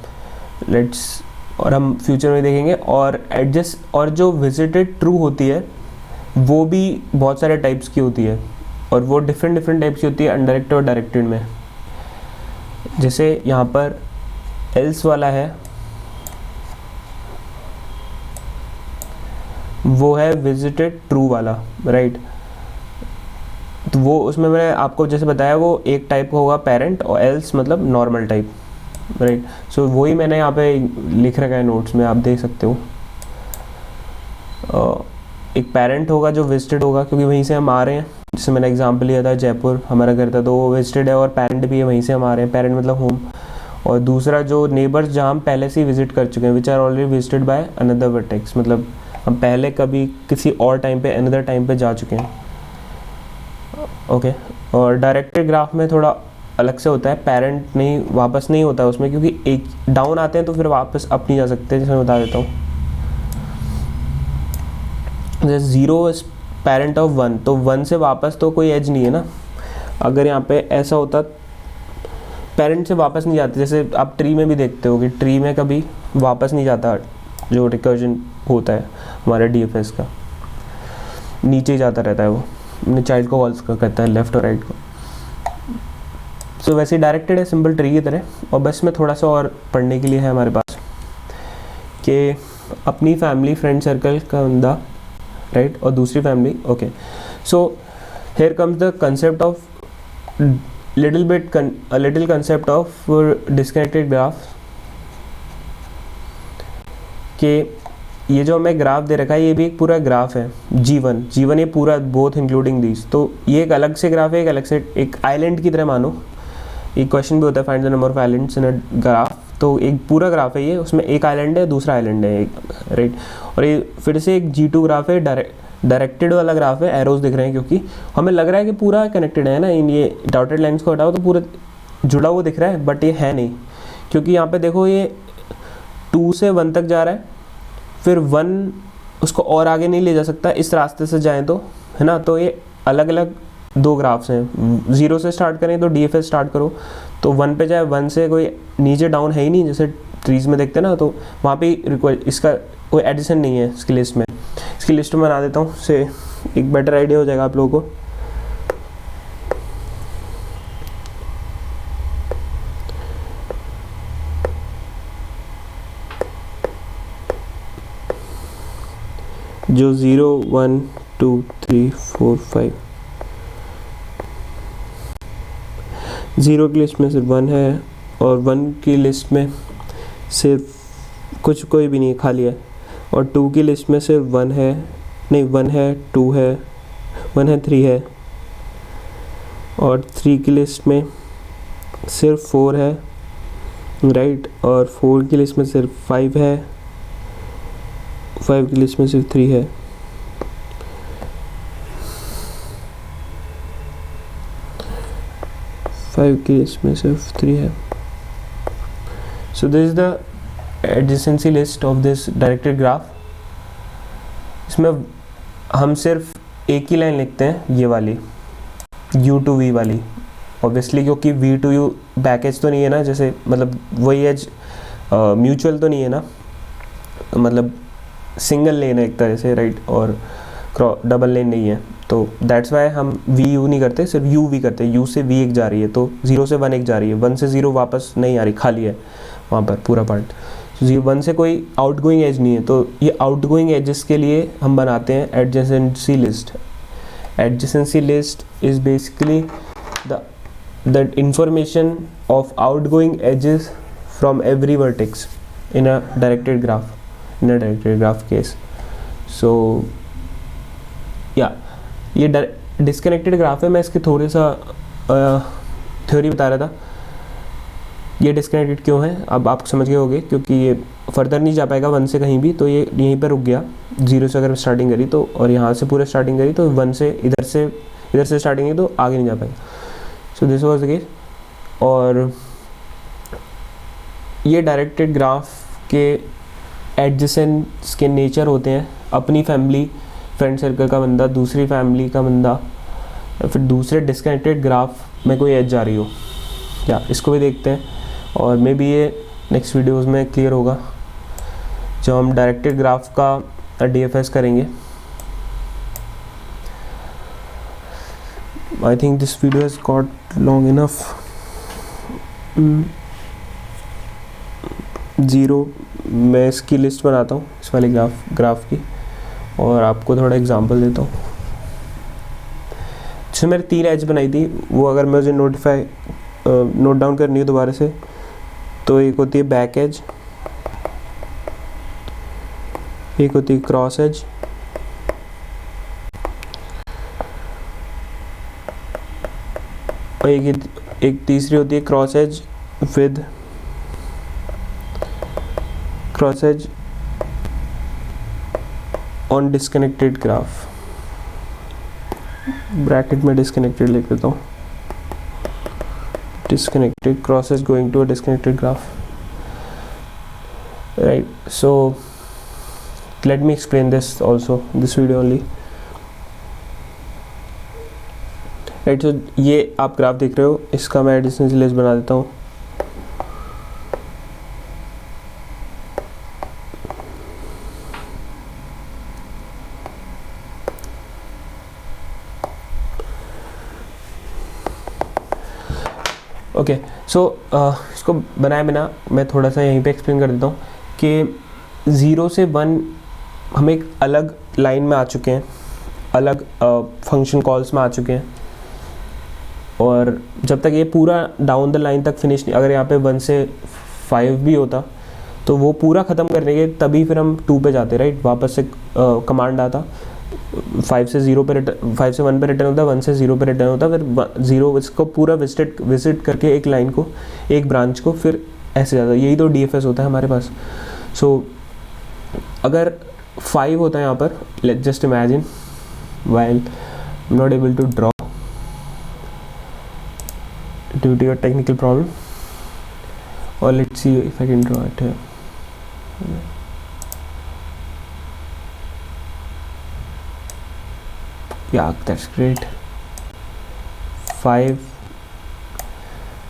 लेट्स, और हम फ्यूचर में देखेंगे. और एडजस्ट, और जो विजिटेड ट्रू होती है वो भी बहुत सारे टाइप्स की होती है, और वो डिफरेंट टाइप्स की होती है अनडायरेक्टेड और डायरेक्टेड में. जैसे यहाँ पर एल्स वाला है, वो है विजिटेड ट्रू वाला, राइट. तो वो उसमें मैंने आपको जैसे बताया, वो एक टाइप का होगा पेरेंट, और एल्स मतलब नॉर्मल टाइप, राइट. सो वही मैंने यहाँ पे लिख रखा है नोट्स में, आप देख सकते हो. एक पेरेंट होगा जो विजिटेड होगा, क्योंकि वहीं से हम आ रहे हैं. जैसे मैंने एग्जांपल लिया था, जयपुर हमारा घर था, तो वो विजिटेड है, और पेरेंट भी है, वहीं से हम आ रहे हैं, पेरेंट मतलब होम. और दूसरा जो नेबर्स जहाँ हम पहले से ही विजिट कर चुके हैं, which are already visited by another vertex, मतलब हम पहले कभी किसी और टाइम पे, अनदर टाइम पे जा चुके हैं, ओके. और डायरेक्टेड ग्राफ में थोड़ा अलग से होता है, पेरेंट नहीं, वापस नहीं होता है उसमें, क्योंकि एक डाउन आते हैं तो फिर वापस अप नहीं जा सकते. जैसे मैं बता देता हूँ, जैसे 0 इज पेरेंट ऑफ 1, तो 1 से वापस तो कोई एज नहीं है ना. अगर यहाँ पे ऐसा होता, पेरेंट से वापस नहीं जाते, जैसे आप ट्री में भी देखते हो कि ट्री में कभी वापस नहीं जाता, जो रिकर्जन होता है हमारे डीएफएस का, नीचे ही जाता रहता है, वो अपने चाइल्ड को कॉल्स करता है, लेफ्ट और राइट को. सो वैसे डायरेक्टेड है, सिंपल ट्री की तरह. और बस में थोड़ा सा और पढ़ने के लिए है हमारे पास, कि अपनी फैमिली फ्रेंड सर्कल का बंदा, राइट, और दूसरी family, okay. So here comes the concept of little concept of disconnected graph. कि ये जो हमें ग्राफ दे रखा है, ये भी एक पूरा ग्राफ है, जीवन ये पूरा, बोथ इंक्लूडिंग दीज. तो ये एक अलग से ग्राफ है, एक अलग से, एक आइलैंड की तरह मानो. एक क्वेश्चन भी होता है, find the number of islands in a graph. तो एक पूरा ग्राफ है ये, उसमें एक आइलैंड है, दूसरा आइलैंड है, राइट. और ये फिर से एक G2 ग्राफ है, डायरेक्टेड वाला ग्राफ है, एरोज दिख रहे हैं, क्योंकि हमें लग रहा है कि पूरा कनेक्टेड है ना. इन ये डॉटेड लाइन्स को हटाओ तो पूरा जुड़ा हुआ दिख रहा है, बट ये है नहीं, क्योंकि यहाँ पे देखो ये 2 से 1 तक जा रहा है, फिर 1 उसको और आगे नहीं ले जा सकता इस रास्ते से जाएं तो, है ना. तो ये अलग अलग 2 ग्राफ्स हैं. 0 से स्टार्ट करें तो डीएफएस स्टार्ट करो, तो 1 पे जाए, 1 से कोई नीचे डाउन है ही नहीं, जैसे ट्रीज में देखते हैं ना, तो वहाँ पे इसका कोई एडिशन नहीं है इसकी लिस्ट में. इसकी लिस्ट में बना देता हूँ, से एक बेटर आइडिया हो जाएगा आप लोगों को. जो 0 1 2 3 4 5, 0 की लिस्ट में सिर्फ 1 है, और 1 की लिस्ट में सिर्फ कोई भी नहीं है, खाली है. और 2 की लिस्ट में सिर्फ 1 है, नहीं 1 है, 2 है, 1 है, 3 है. और 3 की लिस्ट में सिर्फ 4 है, राइट. और 4 की लिस्ट में सिर्फ 5 है, 5 की लिस्ट में सिर्फ 3 है. की लिस्ट में सिर्फ 3 है. So this is the adjacency list of this directed graph. इसमें हम सिर्फ एक ही लाइन लिखते हैं, ये वाली U to V वाली, ऑब्वियसली, क्योंकि V to U बैकेज तो नहीं है ना, जैसे मतलब वही एज म्यूचुअल तो नहीं है ना, मतलब सिंगल लेन है एक तरह से, राइट. और डबल लेन नहीं है, तो दैट्स वाई हम वी यू नहीं करते, सिर्फ यू वी करते हैं. यू से वी एक जा रही है, तो 0 से 1 एक जा रही है, 1 से 0 वापस नहीं आ रही, खाली है वहाँ पर पूरा पार्ट. 1 से कोई आउटगोइंग एज नहीं है, तो ये आउटगोइंग एजेस के लिए हम बनाते हैं adjacency list. Adjacency list is basically the information of outgoing edges from every vertex in a directed graph case. So या ये डिस्कनेक्टेड ग्राफ है. मैं इसके थ्योरी बता रहा था। ये डिस्कनेक्टेड क्यों है अब आप समझ गए होंगे, क्योंकि ये फर्दर नहीं जा पाएगा 1 से कहीं भी, तो ये यहीं पर रुक गया। 0 से अगर स्टार्टिंग करी तो, और यहाँ से पूरा स्टार्टिंग करी तो 1 से इधर से स्टार्टिंग की तो आगे नहीं जा पाएगा। So this was the case. और ये डायरेक्टेड ग्राफ के एडजेसेंट्स के नेचर होते हैं, अपनी फैमिली फ्रेंड सर्कल का बंदा, दूसरी फैमिली का बंदा, या फिर दूसरे डिस्कनेक्टेड ग्राफ में कोई एज जा रही हो, या इसको भी देखते हैं। और मे बी ये नेक्स्ट वीडियोस में क्लियर होगा जब हम डायरेक्टेड ग्राफ का डीएफएस करेंगे। आई think this video has got long enough. 0 मैं इसकी लिस्ट बनाता हूँ इस वाले ग्राफ की, और आपको थोड़ा एग्जांपल देता हूँ। जो मैंने 3 एज बनाई थी, वो अगर मैं उसे नोट डाउन करनी है दोबारा से, तो एक होती है बैक एज, एक होती है क्रॉस एज, और एक तीसरी होती है cross edge with cross edge on disconnected graph. Bracket में डिस्कनेक्टेड लिख देता हूँ, disconnected crosses going to a disconnected graph, right? So let me explain this also, this video only, right? So ये आप ग्राफ देख रहे हो, इसका मैं डिस्टेंस लिस्ट बना देता हूँ। ओके, सो इसको बनाए बिना मैं थोड़ा सा यहीं पे एक्सप्लेन कर देता हूँ कि 0 से 1 हम एक अलग लाइन में आ चुके हैं, अलग फंक्शन कॉल्स में आ चुके हैं, और जब तक ये पूरा डाउन द लाइन तक फिनिश नहीं, अगर यहाँ पे 1 से 5 भी होता तो वो पूरा ख़त्म करने के तभी फिर हम 2 पे जाते, राइट? वापस से कमांड आता, 5 से 1 पे रिटर्न होता है, 1 से 0 पे रिटर्न होता है, फिर 0 इसको पूरा विजिट करके एक लाइन को, एक ब्रांच को, फिर ऐसे जाता है। यही तो डीएफएस होता है हमारे पास। सो अगर 5 होता है यहाँ पर, let's just imagine, while I am not able to draw due to your technical problem, और let's see if I can draw it here. Yeah, that's great. 5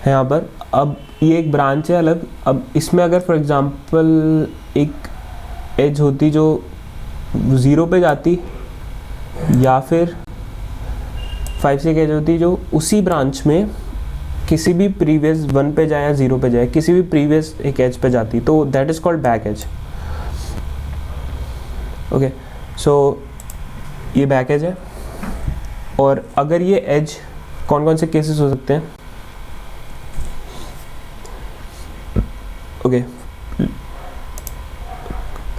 है यहाँ पर। अब ये एक ब्रांच है अलग। अब इसमें अगर फॉर एग्जांपल एक एज होती जो 0 पे जाती, या फिर 5 से एक एज होती जो उसी ब्रांच में किसी भी प्रीवियस 1 पे जाए या 0 पे जाए, किसी भी प्रीवियस एक एज पे जाती, तो that is called back edge. Okay, so ये बैक एज है। और अगर ये एज, कौन कौन से केसेस हो सकते हैं? Okay,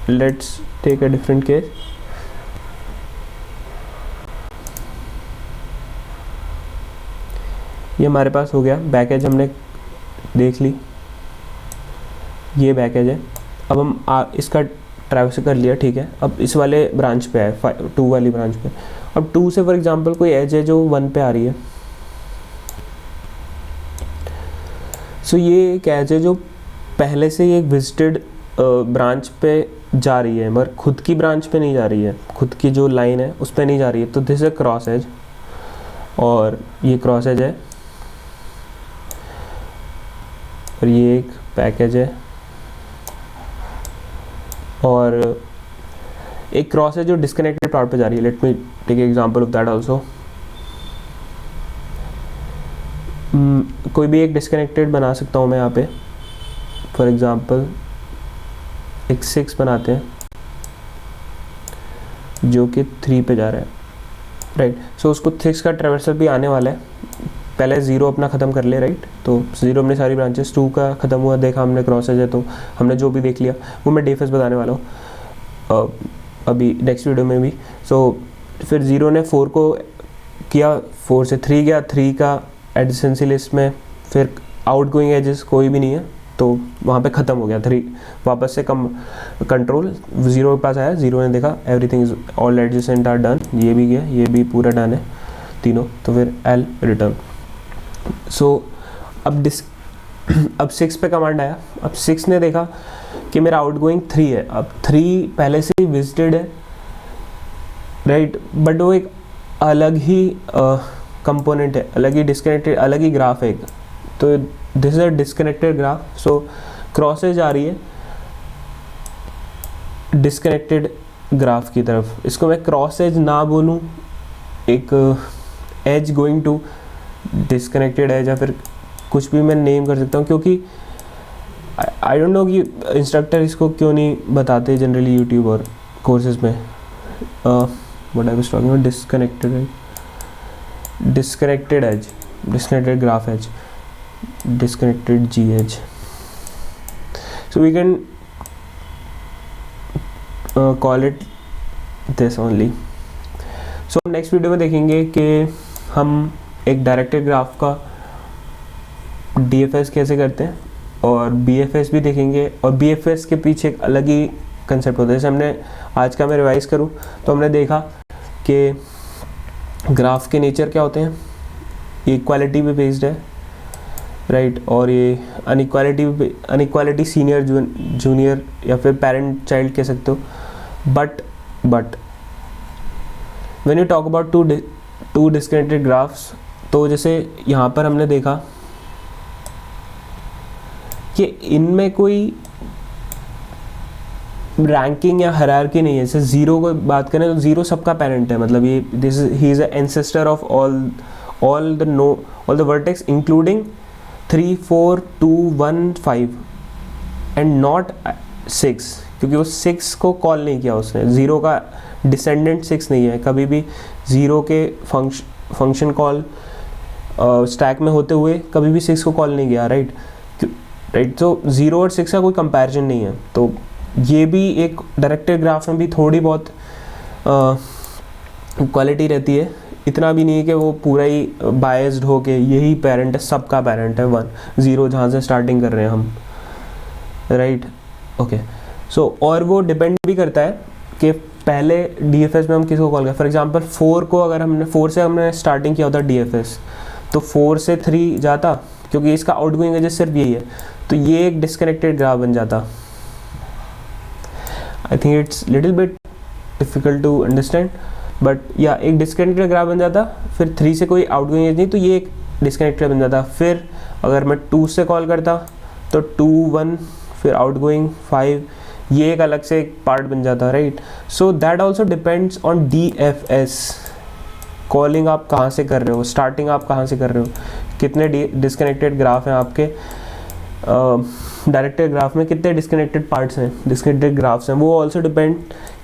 let's take a different case. ये हमारे पास हो गया बैक एज, हमने देख ली, ये बैक एज है। अब हम इसका ट्रैवर्स कर लिया, ठीक है। अब इस वाले ब्रांच पे है, 2 वाली ब्रांच पे। अब 2 से फॉर एग्जांपल कोई एज है जो 1 पे आ रही है, सो ये एक एज है जो पहले से ही एक विजिटेड ब्रांच पे जा रही है, मगर खुद की ब्रांच पे नहीं जा रही है, खुद की जो लाइन है उस पे नहीं जा रही है, तो दिस इज क्रॉस एज, और ये क्रॉस एज है, और ये एक बैक एज है, और एक क्रॉस है जो डिस्कनेक्टेड पार्ट पे जा रही है। Let me take example of that also. कोई भी एक डिस्कनेक्टेड बना सकता हूँ मैं यहाँ पे, फॉर एग्जांपल एक 6 बनाते हैं जो कि 3 पे जा रहा है, राइट? सो उसको 6 का ट्रैवर्सल भी आने वाला है। पहले 0 अपना ख़त्म कर ले, राइट? तो 0 अपनी सारी ब्रांचेस, 2 का ख़त्म हुआ, देखा हमने क्रॉस एज है, तो हमने जो भी देख लिया वो मैं डीएफएस बताने वाला हूँ अभी नेक्स्ट वीडियो में भी। सो फिर 0 ने 4 को किया, 4 से 3 गया, 3 का एडजेसेंसी लिस्ट में फिर आउटगोइंग एजेस कोई भी नहीं है, तो वहाँ पे ख़त्म हो गया 3, वापस से कम कंट्रोल 0 के पास आया, 0 ने देखा everything is all adjacent are done, ये भी गया, ये भी पूरा डन है तीनों, तो फिर एल रिटर्न। सो अब 6 पे कमांड आया, अब 6 ने देखा कि मेरा आउटगोइंग 3 है, अब 3 पहले से ही विजिटेड है, राइट, बट वो एक अलग ही कंपोनेंट है, अलग ही डिस्कनेक्टेड, अलग ही ग्राफ है एक, तो this is a disconnected graph. So crosses आ रही है डिस्कनेक्टेड ग्राफ की तरफ, इसको मैं क्रॉस एज ना बोलूँ, एक edge going to disconnected edge, या फिर कुछ भी मैं नेम कर सकता हूँ, क्योंकि आई डोंट नो कि इंस्ट्रक्टर इसको क्यों नहीं बताते जनरली यूट्यूब और कोर्सेज में। What I was talking about, disconnected edge, disconnected graph edge, disconnected G edge. So we can call it this only. So next video में देखेंगे कि हम एक डायरेक्टेड ग्राफ का DFS कैसे करते हैं, और BFS भी देखेंगे, और BFS के पीछे एक अलग ही कंसेप्ट होता है। जैसे हमने आज का मैं रिवाइज करूँ तो हमने देखा कि ग्राफ के नेचर क्या होते हैं, ये इक्वालिटी पे बेस्ड है, राइट, और ये अनइक्वालिटी सीनियर जूनियर या फिर पेरेंट चाइल्ड कह सकते हो। But when you talk about to disconnected graphs, तो जैसे यहाँ पर हमने देखा कि इनमें कोई रैंकिंग या हायरार्की नहीं है। जैसे 0 को बात करें तो 0 सबका पेरेंट है, मतलब ये he is a ancestor of all the vertex including 3, 4, 2, 1, 5 and not 6, क्योंकि वो 6 को कॉल नहीं किया उसने, 0 का डिसेंडेंट 6 नहीं है, कभी भी 0 के फंक्शन कॉल स्टैक में होते हुए कभी भी 6 को कॉल नहीं किया, राइट। तो 0 और 6 का कोई कंपैरिजन नहीं है। तो ये भी एक डायरेक्टेड ग्राफ में भी थोड़ी बहुत क्वालिटी रहती है, इतना भी नहीं है कि वो पूरा ही बायस्ड हो के यही पेरेंट है, सबका पेरेंट है 1, 0 जहाँ से स्टार्टिंग कर रहे हैं हम, राइट, ओके। सो और वो डिपेंड भी करता है कि पहले DFS में हम किसको कॉल करें। फॉर एग्जांपल 4 को अगर हमने 4 से हमने स्टार्टिंग किया होता DFS, तो 4 से 3 जाता, क्योंकि इसका आउटगोइंग एजेस सिर्फ यही है, तो ये एक डिस्कनेक्टेड ग्राफ बन जाता। I think it's little bit difficult to understand, but या एक डिस्कनेक्टेड ग्राफ बन जाता, फिर 3 से कोई आउटगोइंग एज नहीं, तो ये एक डिस्कनेक्टेड बन जाता। फिर अगर मैं 2 से कॉल करता तो 2, 1, फिर आउटगोइंग 5, ये एक अलग से एक पार्ट बन जाता, right. So that also depends on DFS, calling आप कहाँ से कर रहे हो, स्टार्टिंग आप कहाँ से कर रहे हो, कितने डिस्कनेक्टेड ग्राफ हैं आपके डायरेक्टेड ग्राफ में, कितने डिस्कनेक्टेड पार्ट्स हैं, डिस्कनेक्टेड ग्राफ्स हैं, वो ऑल्सो डिपेंड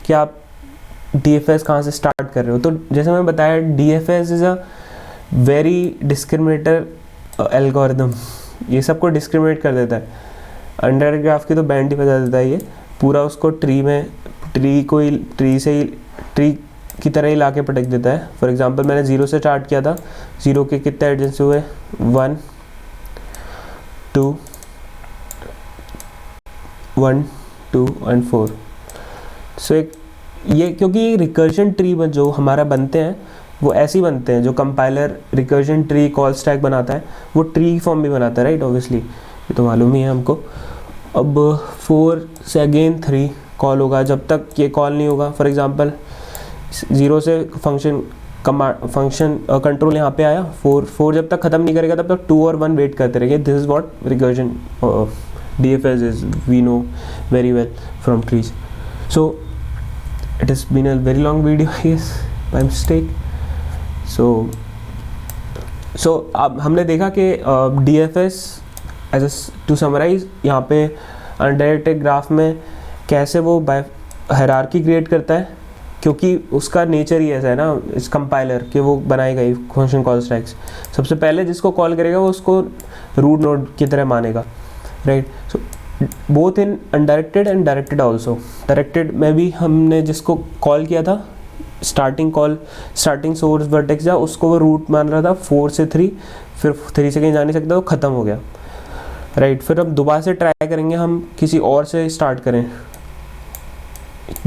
कि आप DFS कहाँ से स्टार्ट कर रहे हो। तो जैसे मैं बताया, DFS is a very discriminator algorithm, ये सबको डिस्क्रिमिनेट कर देता है। अनडायरेक्ट ग्राफ की तो बैंड ही बजा देता है, ये पूरा उसको ट्री की तरह ही ला के पटक देता है। फॉर एग्जांपल मैंने 0 से स्टार्ट किया था, 0 के कितने एडजेंस हुए, 1, 2 एंड 4। सो एक ये, क्योंकि रिकर्जन ट्री में जो हमारा बनते हैं वो ऐसे ही बनते हैं, जो compiler recursion tree call stack बनाता है वो ट्री फॉर्म भी बनाता है, राइट, ऑब्वियसली ये तो मालूम ही है हमको। अब 4 से अगेन 3 कॉल होगा, जब तक ये कॉल नहीं होगा। फॉर एग्जांपल 0 से फंक्शन कंट्रोल यहाँ पे आया, 4 जब तक ख़त्म नहीं करेगा तब तक 2 और 1 वेट करते रहेंगे। This is what recursion DFS is, we know very well from trees. So it has been a very long video, I guess, by mistake. So अब हमने देखा कि DFS to summarize यहाँ पे अनडायरेक्टेड ग्राफ में कैसे वो बाय हायरार्की क्रिएट करता है, क्योंकि उसका नेचर ही ऐसा है ना इस कंपाइलर कि वो बनाएगा ही फंक्शन कॉल स्टैक्स। सबसे पहले जिसको कॉल करेगा वो उसको रूट नोड की तरह मानेगा, right. So both in undirected and directed also. Directed में भी हमने जिसको कॉल किया था starting call, starting source vertex जा उसको वो रूट मान रहा था 4 से 3, फिर 3 से कहीं जा नहीं सकता, वो ख़त्म हो गया, राइट। फिर अब दोबारा से ट्राई करेंगे हम किसी और से स्टार्ट करें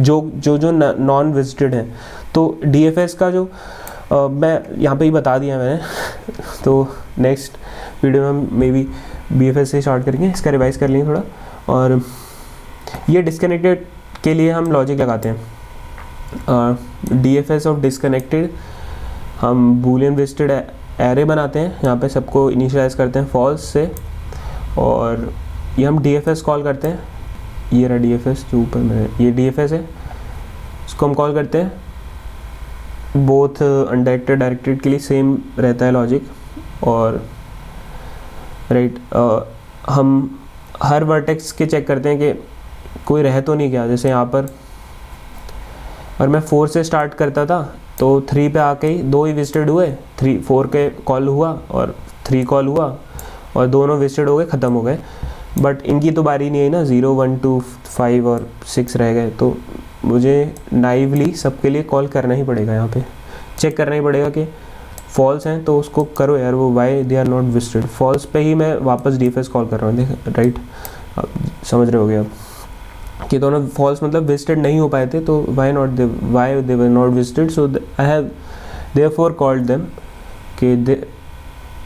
जो नॉन विजिटेड है। तो DFS का जो मैं यहाँ पे ही बता दिया मैंने तो नेक्स्ट वीडियो में हम मे बी BFS से स्टार्ट करेंगे, इसका रिवाइज कर लेंगे थोड़ा। और ये डिस्कनेक्टेड के लिए हम लॉजिक लगाते हैं, DFS ऑफ डिस्कनेक्टेड, हम बूलियन विजिटेड एरे बनाते हैं, यहाँ पे सबको इनिशियलाइज करते हैं फॉल्स से, और ये हम DFS कॉल करते हैं, ये रहा DFS जो ऊपर में ये DFS है, इसको हम कॉल करते हैं। बोथ अनडायरेक्टेड डायरेक्टेड के लिए सेम रहता है लॉजिक, और राइट हम हर वर्टेक्स के चेक करते हैं कि कोई रह तो नहीं गया। जैसे यहाँ पर और मैं 4 से स्टार्ट करता था तो 3 पे आके ही 2 ही विजिटेड हुए, 4 के कॉल हुआ और 3 कॉल हुआ और दोनों विजिटेड हो गए, ख़त्म हो गए। बट इनकी तो बारी नहीं आई ना, 0 1 2 5 और 6 रह गए, तो मुझे नाइवली सबके लिए कॉल करना ही पड़ेगा, यहाँ पे चेक करना ही पड़ेगा कि फॉल्स हैं तो उसको करो यार, वो why they are not visited, false पे ही मैं वापस DFS कॉल कर रहा हूँ, देख राइट, आप समझ रहे होगे अब कि दोनों फॉल्स मतलब विजिटेड नहीं हो पाए थे, तो why they were not visited, so I have therefore called them कि दे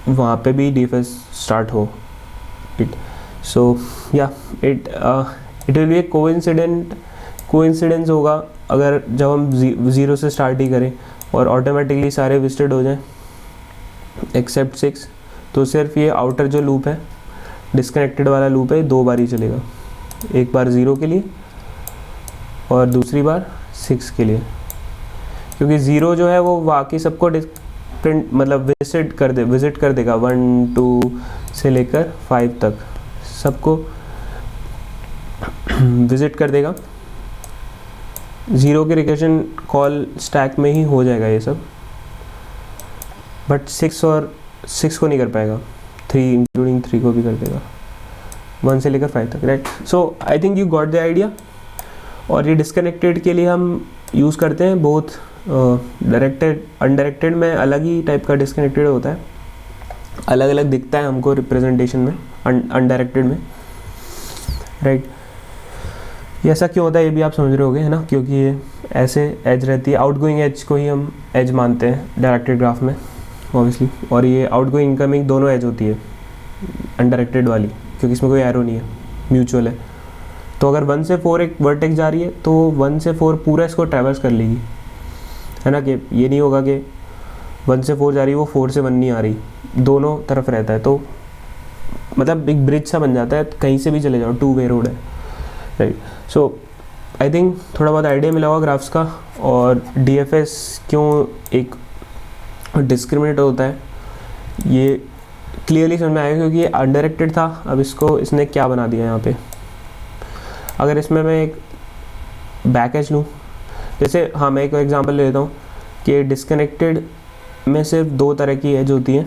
वहाँ पे भी DFS स्टार्ट हो, ठीक। सो या it will be A coincidence होगा अगर जब हम 0 से स्टार्ट ही करें और ऑटोमेटिकली सारे विजिटेड हो जाएं एक्सेप्ट 6, तो सिर्फ ये आउटर जो लूप है, डिस्कनेक्टेड वाला लूप है, 2 बार ही चलेगा, एक बार 0 के लिए और दूसरी बार 6 के लिए, क्योंकि 0 जो है वो बाकी सबको मतलब विजिट कर देगा 1 2 से लेकर 5 तक सबको विजिट कर देगा। 0 के रिकर्शन कॉल स्टैक में ही हो जाएगा ये सब, बट 6 को नहीं कर पाएगा, 3 इंक्लूडिंग 3 को भी कर देगा, 1 से लेकर 5 तक, right. So I think you got the idea. और ये डिस्कनेक्टेड के लिए हम यूज़ करते हैं बोथ डायरेक्टेड अनडायरेक्टेड में, अलग ही टाइप का डिस्कनेक्टेड होता है, अलग अलग दिखता है हमको रिप्रेजेंटेशन में अनडायरेक्टेड में, राइट। ये ऐसा क्यों होता है ये भी आप समझ रहे होगे, है ना, क्योंकि ये ऐसे एज रहती है, आउटगोइंग एज को ही हम एज मानते हैं डायरेक्टेड ग्राफ में ऑब्वियसली, और ये आउटगोइंग इनकमिंग दोनों एज होती है अनडायरेक्टेड वाली, क्योंकि इसमें कोई एरो नहीं है, म्यूचुअल है। तो अगर 1 से 4 एक वर्टेक्स जा रही है तो 1 से 4 पूरा इसको ट्रैवर्स कर लेगी, है ना, कि ये नहीं होगा कि 1 से 4 जा रही है वो 4 से 1 नहीं आ रही, दोनों तरफ रहता है, तो मतलब एक ब्रिज सा बन जाता है, कहीं से भी चले जाओ, 2 वे रोड है, राइट। सो आई थिंक थोड़ा बहुत आइडिया मिला होगा ग्राफ्स का, और DFS क्यों एक डिस्क्रिमिनेट होता है ये क्लियरली समझ में आएगा, क्योंकि ये अनडायरेक्टेड था, अब इसने क्या बना दिया यहाँ पे। अगर इसमें मैं एक बैक एज लूँ, जैसे हाँ मैं एक एग्जांपल ले लेता हूँ कि डिस्कनेक्टेड में सिर्फ 2 तरह की एज होती है,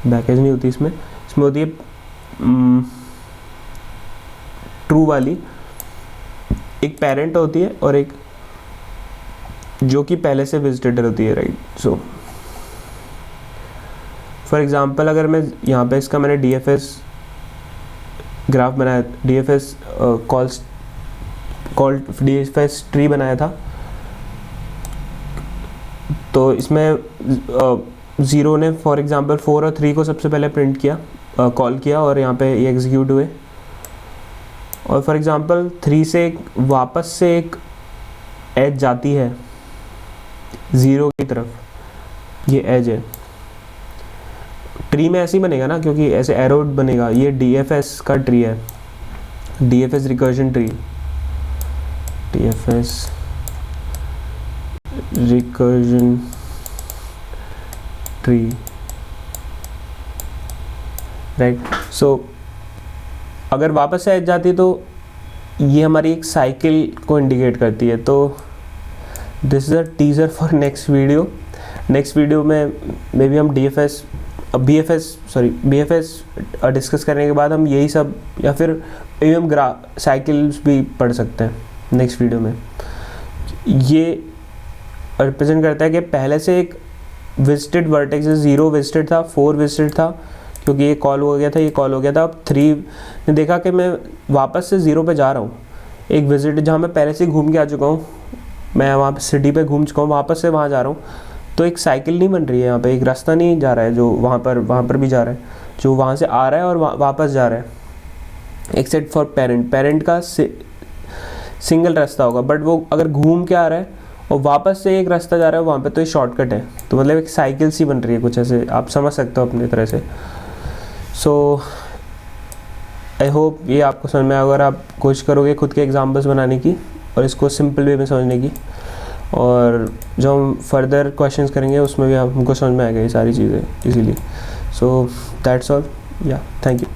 बैक एज नहीं होती इसमें होती है ट्रू वाली, एक पेरेंट होती है और एक जो कि पहले से विजिटेड होती है, राइट। सो फॉर एग्जांपल अगर मैं यहाँ पे इसका मैंने DFS ग्राफ बनाया, DFS DFS ट्री बनाया था, तो इसमें 0 ने फॉर एग्जांपल 4 और 3 को सबसे पहले प्रिंट किया, कॉल किया, और यहाँ पे ये एग्जीक्यूट हुए, और फॉर एग्जांपल 3 से वापस से एक एज जाती है 0 की तरफ, ये एज है, ट्री में ऐसे ही बनेगा ना, क्योंकि ऐसे एरो बनेगा, ये DFS का ट्री है, DFS recursion tree, DFS recursion tree, right. So अगर वापस से एज जाती है तो ये हमारी एक साइकिल को इंडिकेट करती है। तो this is a teaser for next video में मे बी हम BFS डिस्कस करने के बाद हम यही सब या फिर हम साइकिल्स भी पढ़ सकते हैं नेक्स्ट वीडियो में। ये रिप्रेजेंट करता है कि पहले से एक विजिटेड वर्टेक्स, 0 विजिटेड था, 4 विजिटेड था, क्योंकि ये कॉल हो गया था, ये कॉल हो गया था। अब 3 ने देखा कि मैं वापस से 0 पे जा रहा हूँ, एक विजिट जहाँ मैं पहले से घूम के आ चुका हूँ, मैं वहाँ पे सिटी पे घूम चुका हूँ, वापस से वहाँ जा रहा हूँ, तो एक साइकिल नहीं बन रही है यहाँ पे, एक रास्ता नहीं जा रहा है जो वहाँ पर भी जा रहा है, जो वहाँ से आ रहा है और वापस जा रहा है। एक्सेप्ट फॉर पेरेंट का सिंगल रास्ता होगा, बट वो अगर घूम के आ रहा है और वापस से एक रास्ता जा रहा है वहाँ पे, तो ये शॉर्टकट है। तो मतलब एक साइकिल सी बन रही है कुछ ऐसे, आप समझ सकते हो अपनी तरह से। सो आई होप ये आपको समझ में आएगा। अगर आप कोशिश करोगे खुद के एग्जाम्पल्स बनाने की और इसको सिंपल वे में समझने की, और जो हम फर्दर क्वेश्चंस करेंगे उसमें भी हमको समझ में आएगा ये सारी चीज़ें इजीली। सो दैट्स ऑल, या थैंक यू।